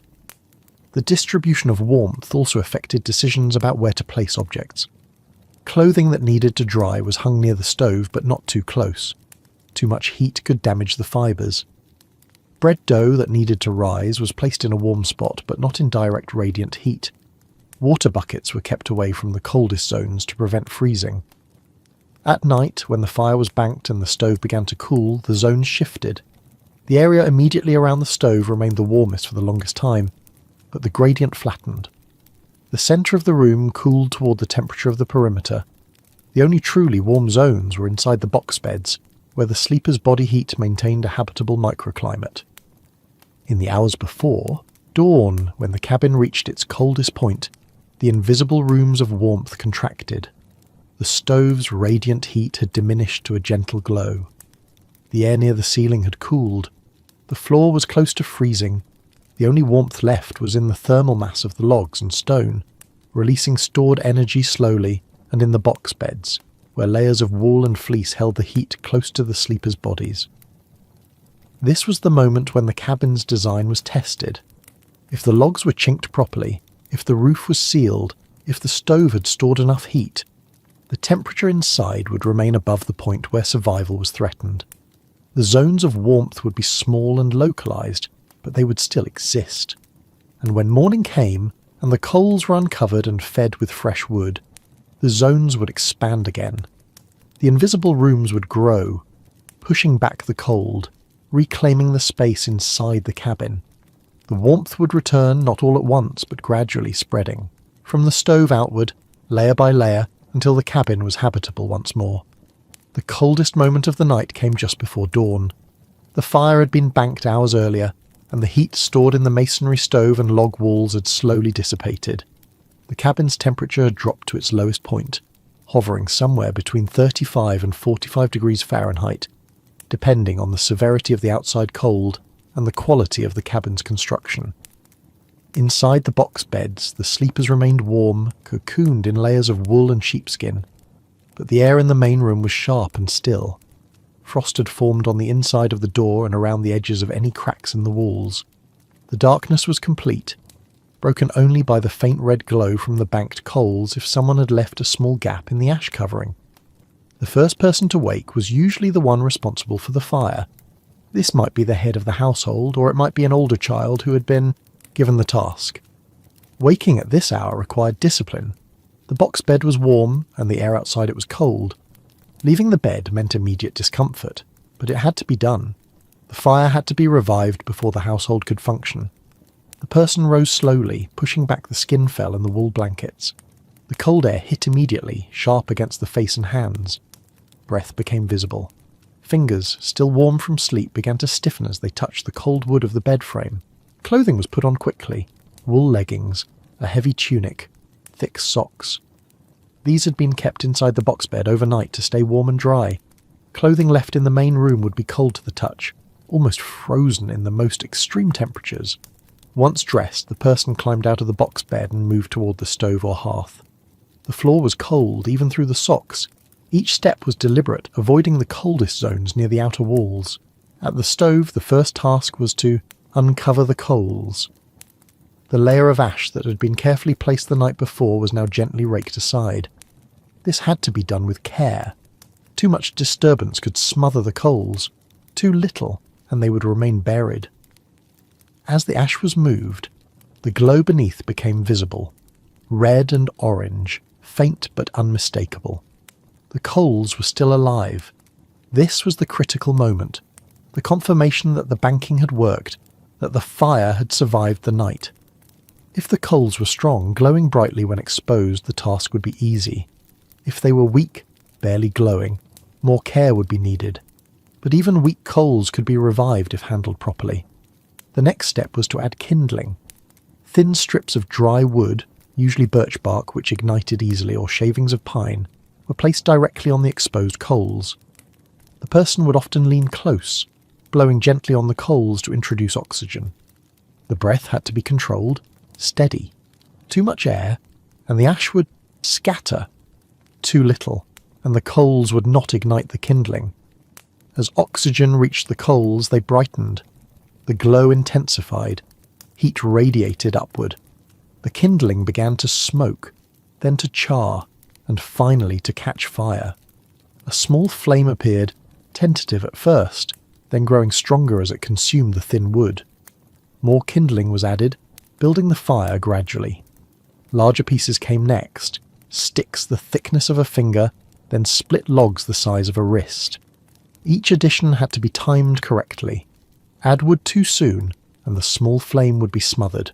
The distribution of warmth also affected decisions about where to place objects. Clothing that needed to dry was hung near the stove but not too close. Too much heat could damage the fibres. Bread dough that needed to rise was placed in a warm spot but not in direct radiant heat. Water buckets were kept away from the coldest zones to prevent freezing. At night, when the fire was banked and the stove began to cool, the zones shifted. The area immediately around the stove remained the warmest for the longest time, but the gradient flattened. The centre of the room cooled toward the temperature of the perimeter. The only truly warm zones were inside the box beds, where the sleeper's body heat maintained a habitable microclimate. In the hours before, dawn, when the cabin reached its coldest point, the invisible rooms of warmth contracted. The stove's radiant heat had diminished to a gentle glow. The air near the ceiling had cooled. The floor was close to freezing. The only warmth left was in the thermal mass of the logs and stone, releasing stored energy slowly, and in the box beds, where layers of wool and fleece held the heat close to the sleepers' bodies. This was the moment when the cabin's design was tested. If the logs were chinked properly, if the roof was sealed, if the stove had stored enough heat, the temperature inside would remain above the point where survival was threatened. The zones of warmth would be small and localized, but they would still exist. And when morning came, and the coals were uncovered and fed with fresh wood, the zones would expand again. The invisible rooms would grow, pushing back the cold, reclaiming the space inside the cabin. The warmth would return not all at once, but gradually spreading, from the stove outward, layer by layer, until the cabin was habitable once more. The coldest moment of the night came just before dawn. The fire had been banked hours earlier, and the heat stored in the masonry stove and log walls had slowly dissipated. The cabin's temperature had dropped to its lowest point, hovering somewhere between 35 and 45 degrees Fahrenheit, depending on the severity of the outside cold and the quality of the cabin's construction. Inside the box beds, the sleepers remained warm, cocooned in layers of wool and sheepskin, but the air in the main room was sharp and still. Frost had formed on the inside of the door and around the edges of any cracks in the walls. The darkness was complete, broken only by the faint red glow from the banked coals if someone had left a small gap in the ash covering. The first person to wake was usually the one responsible for the fire. This might be the head of the household, or it might be an older child who had been given the task. Waking at this hour required discipline. The box bed was warm, and the air outside it was cold. Leaving the bed meant immediate discomfort, but it had to be done. The fire had to be revived before the household could function. The person rose slowly, pushing back the skin fell and the wool blankets. The cold air hit immediately, sharp against the face and hands. Breath became visible. Fingers, still warm from sleep, began to stiffen as they touched the cold wood of the bed frame. Clothing was put on quickly. Wool leggings, a heavy tunic, thick socks. These had been kept inside the box bed overnight to stay warm and dry. Clothing left in the main room would be cold to the touch, almost frozen in the most extreme temperatures. Once dressed, the person climbed out of the box bed and moved toward the stove or hearth. The floor was cold, even through the socks. Each step was deliberate, avoiding the coldest zones near the outer walls. At the stove, the first task was to uncover the coals. The layer of ash that had been carefully placed the night before was now gently raked aside. This had to be done with care. Too much disturbance could smother the coals. Too little, and they would remain buried. As the ash was moved, the glow beneath became visible. Red and orange, faint but unmistakable. The coals were still alive. This was the critical moment, the confirmation that the banking had worked, that the fire had survived the night. If the coals were strong, glowing brightly when exposed, the task would be easy. If they were weak, barely glowing, more care would be needed. But even weak coals could be revived if handled properly. The next step was to add kindling. Thin strips of dry wood, usually birch bark which ignited easily, or shavings of pine, were placed directly on the exposed coals. The person would often lean close, blowing gently on the coals to introduce oxygen. The breath had to be controlled, steady. Too much air, and the ash would scatter. Too little, and the coals would not ignite the kindling. As oxygen reached the coals, they brightened. The glow intensified. Heat radiated upward. The kindling began to smoke, then to char, and finally to catch fire. A small flame appeared, tentative at first, then growing stronger as it consumed the thin wood. More kindling was added, building the fire gradually. Larger pieces came next, sticks the thickness of a finger, then split logs the size of a wrist. Each addition had to be timed correctly. Add wood too soon, and the small flame would be smothered.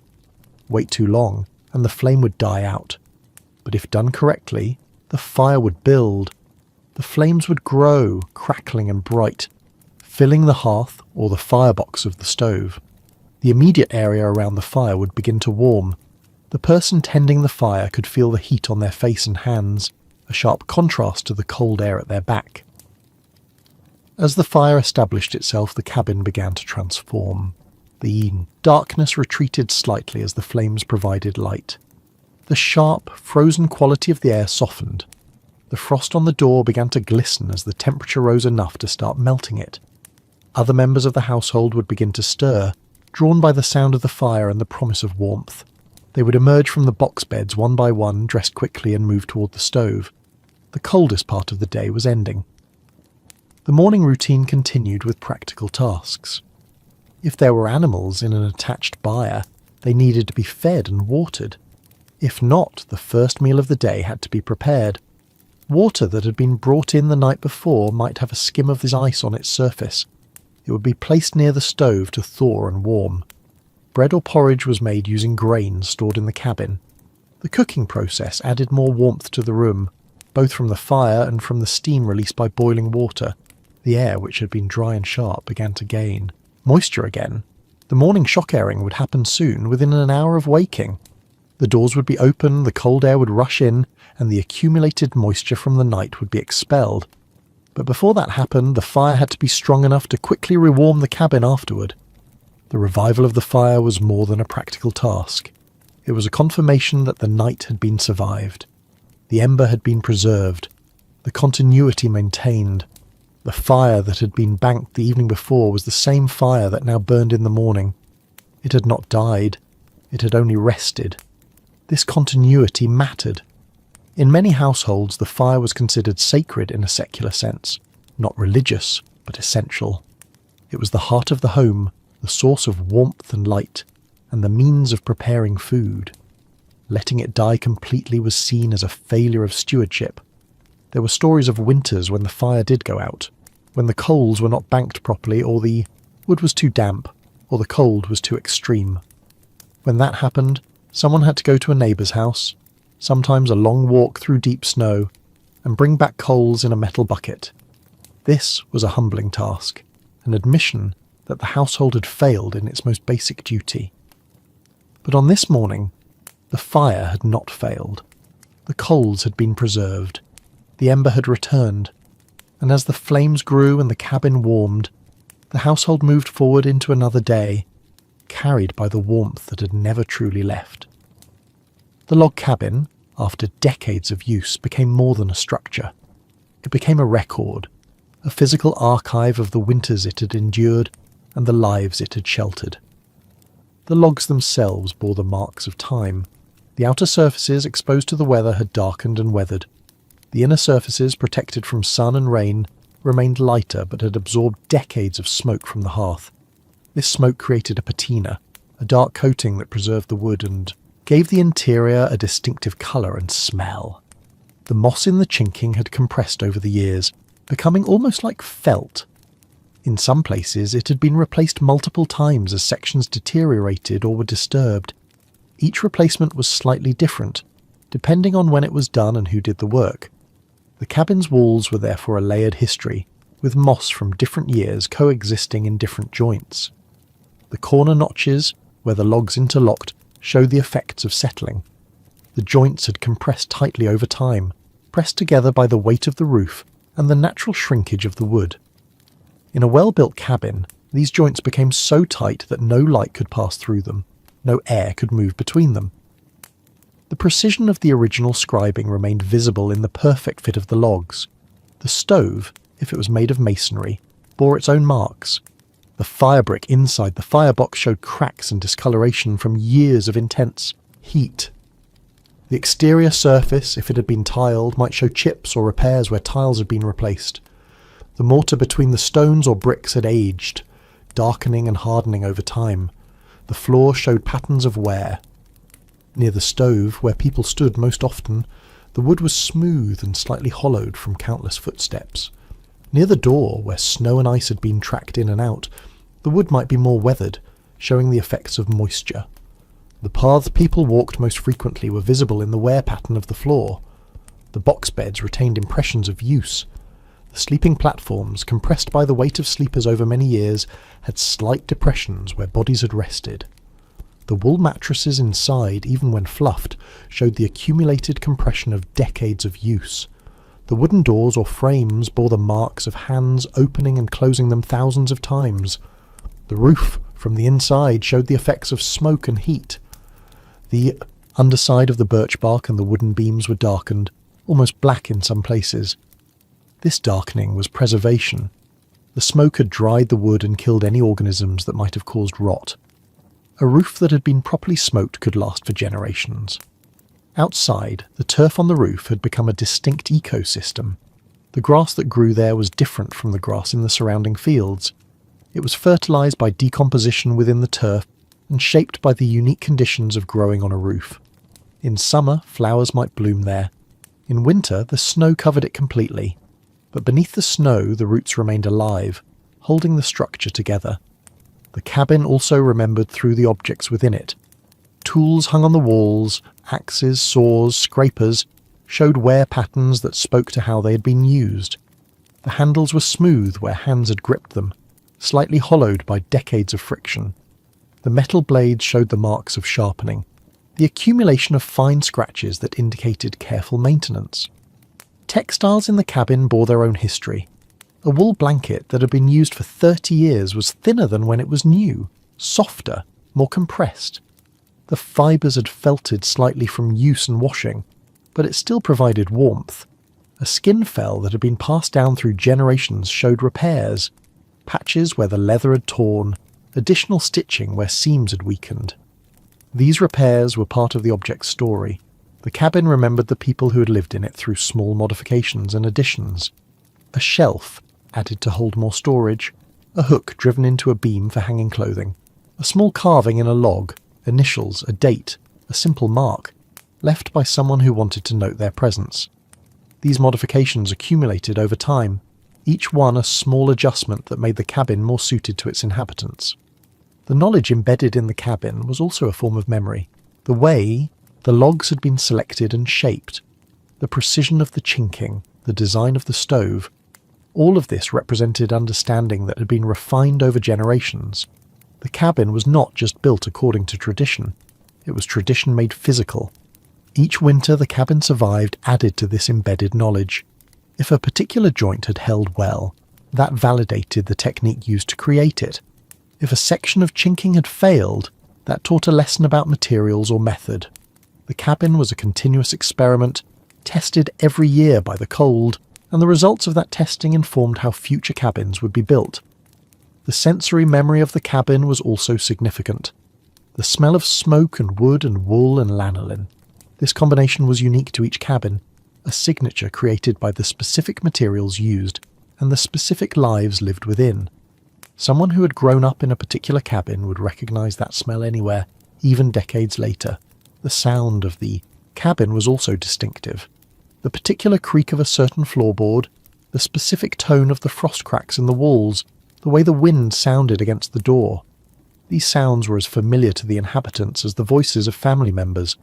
Wait too long, and the flame would die out. But if done correctly, the fire would build. The flames would grow, crackling and bright, filling the hearth or the firebox of the stove. The immediate area around the fire would begin to warm. The person tending the fire could feel the heat on their face and hands, a sharp contrast to the cold air at their back. As the fire established itself, the cabin began to transform. The darkness retreated slightly as the flames provided light. The sharp, frozen quality of the air softened. The frost on the door began to glisten as the temperature rose enough to start melting it. Other members of the household would begin to stir, drawn by the sound of the fire and the promise of warmth. They would emerge from the box beds one by one, dress quickly and move toward the stove. The coldest part of the day was ending. The morning routine continued with practical tasks. If there were animals in an attached byre, they needed to be fed and watered. If not, the first meal of the day had to be prepared. Water that had been brought in the night before might have a skim of this ice on its surface. It would be placed near the stove to thaw and warm. Bread or porridge was made using grain stored in the cabin. The cooking process added more warmth to the room, both from the fire and from the steam released by boiling water. The air, which had been dry and sharp, began to gain moisture again. The morning shock airing would happen soon, within an hour of waking. The doors would be open, the cold air would rush in, and the accumulated moisture from the night would be expelled. But before that happened, the fire had to be strong enough to quickly rewarm the cabin afterward. The revival of the fire was more than a practical task. It was a confirmation that the night had been survived. The ember had been preserved, the continuity maintained. The fire that had been banked the evening before was the same fire that now burned in the morning. It had not died, it had only rested. This continuity mattered. In many households, the fire was considered sacred in a secular sense, not religious, but essential. It was the heart of the home, the source of warmth and light, and the means of preparing food. Letting it die completely was seen as a failure of stewardship. There were stories of winters when the fire did go out, when the coals were not banked properly, or the wood was too damp, or the cold was too extreme. When that happened, someone had to go to a neighbour's house, sometimes a long walk through deep snow, and bring back coals in a metal bucket. This was a humbling task, an admission that the household had failed in its most basic duty. But on this morning, the fire had not failed. The coals had been preserved. The ember had returned, and as the flames grew and the cabin warmed, the household moved forward into another day, carried by the warmth that had never truly left. The log cabin, after decades of use, became more than a structure. It became a record, a physical archive of the winters it had endured and the lives it had sheltered. The logs themselves bore the marks of time. The outer surfaces exposed to the weather had darkened and weathered. The inner surfaces, protected from sun and rain, remained lighter but had absorbed decades of smoke from the hearth. This smoke created a patina, a dark coating that preserved the wood and gave the interior a distinctive colour and smell. The moss in the chinking had compressed over the years, becoming almost like felt. In some places it had been replaced multiple times as sections deteriorated or were disturbed. Each replacement was slightly different, depending on when it was done and who did the work. The cabin's walls were therefore a layered history, with moss from different years coexisting in different joints. The corner notches, where the logs interlocked, showed the effects of settling. The joints had compressed tightly over time, pressed together by the weight of the roof and the natural shrinkage of the wood. In a well-built cabin, these joints became so tight that no light could pass through them, no air could move between them. The precision of the original scribing remained visible in the perfect fit of the logs. The stove, if it was made of masonry, bore its own marks. The firebrick inside the firebox showed cracks and discoloration from years of intense heat. The exterior surface, if it had been tiled, might show chips or repairs where tiles had been replaced. The mortar between the stones or bricks had aged, darkening and hardening over time. The floor showed patterns of wear. Near the stove, where people stood most often, the wood was smooth and slightly hollowed from countless footsteps. Near the door, where snow and ice had been tracked in and out, the wood might be more weathered, showing the effects of moisture. The paths people walked most frequently were visible in the wear pattern of the floor. The box beds retained impressions of use. The sleeping platforms, compressed by the weight of sleepers over many years, had slight depressions where bodies had rested. The wool mattresses inside, even when fluffed, showed the accumulated compression of decades of use. The wooden doors or frames bore the marks of hands opening and closing them thousands of times. The roof from the inside showed the effects of smoke and heat. The underside of the birch bark and the wooden beams were darkened, almost black in some places. This darkening was preservation. The smoke had dried the wood and killed any organisms that might have caused rot. A roof that had been properly smoked could last for generations. Outside, the turf on the roof had become a distinct ecosystem. The grass that grew there was different from the grass in the surrounding fields. It was fertilized by decomposition within the turf and shaped by the unique conditions of growing on a roof. In summer, flowers might bloom there. In winter, the snow covered it completely. But beneath the snow, the roots remained alive, holding the structure together. The cabin also remembered through the objects within it. Tools hung on the walls, axes, saws, scrapers, showed wear patterns that spoke to how they had been used. The handles were smooth where hands had gripped them, slightly hollowed by decades of friction. The metal blades showed the marks of sharpening, the accumulation of fine scratches that indicated careful maintenance. Textiles in the cabin bore their own history. A wool blanket that had been used for 30 years was thinner than when it was new, softer, more compressed. The fibres had felted slightly from use and washing, but it still provided warmth. A skin fell that had been passed down through generations showed repairs, patches where the leather had torn, additional stitching where seams had weakened. These repairs were part of the object's story. The cabin remembered the people who had lived in it through small modifications and additions. A shelf, added to hold more storage, a hook driven into a beam for hanging clothing, a small carving in a log, initials, a date, a simple mark, left by someone who wanted to note their presence. These modifications accumulated over time, each one a small adjustment that made the cabin more suited to its inhabitants. The knowledge embedded in the cabin was also a form of memory. The way the logs had been selected and shaped, the precision of the chinking, the design of the stove, all of this represented understanding that had been refined over generations. The cabin was not just built according to tradition, it was tradition made physical. Each winter the cabin survived added to this embedded knowledge. If a particular joint had held well, that validated the technique used to create it. If a section of chinking had failed, that taught a lesson about materials or method. The cabin was a continuous experiment, tested every year by the cold, and the results of that testing informed how future cabins would be built. The sensory memory of the cabin was also significant. The smell of smoke and wood and wool and lanolin. This combination was unique to each cabin, a signature created by the specific materials used and the specific lives lived within. Someone who had grown up in a particular cabin would recognize that smell anywhere, even decades later. The sound of the cabin was also distinctive. The particular creak of a certain floorboard, the specific tone of the frost cracks in the walls, the way the wind sounded against the door. These sounds were as familiar to the inhabitants as the voices of family members.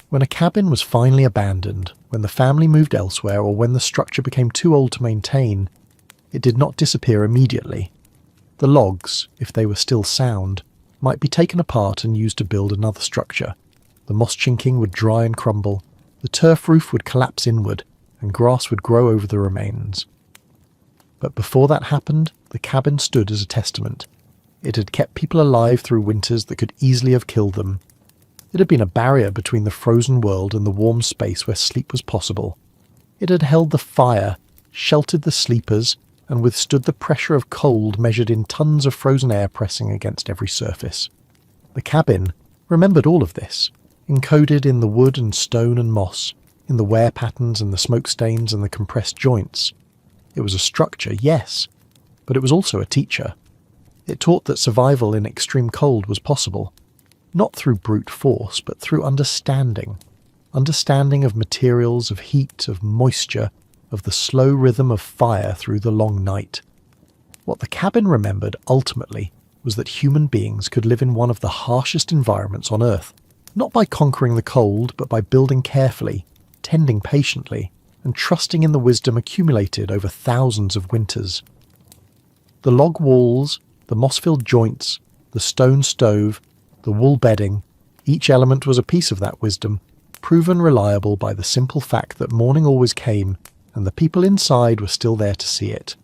When a cabin was finally abandoned, when the family moved elsewhere, or when the structure became too old to maintain, it did not disappear immediately. The logs, if they were still sound, might be taken apart and used to build another structure. The moss chinking would dry and crumble, the turf roof would collapse inward, and grass would grow over the remains. But before that happened, the cabin stood as a testament. It had kept people alive through winters that could easily have killed them. It had been a barrier between the frozen world and the warm space where sleep was possible. It had held the fire, sheltered the sleepers, and withstood the pressure of cold measured in tons of frozen air pressing against every surface. The cabin remembered all of this, encoded in the wood and stone and moss, in the wear patterns and the smoke stains and the compressed joints. It was a structure, yes, but it was also a teacher. It taught that survival in extreme cold was possible, not through brute force, but through understanding. Understanding of materials, of heat, of moisture, of the slow rhythm of fire through the long night. What the cabin remembered ultimately was that human beings could live in one of the harshest environments on Earth, not by conquering the cold, but by building carefully, tending patiently, and trusting in the wisdom accumulated over thousands of winters. The log walls, the moss-filled joints, the stone stove, the wool bedding, each element was a piece of that wisdom, proven reliable by the simple fact that morning always came and the people inside were still there to see it.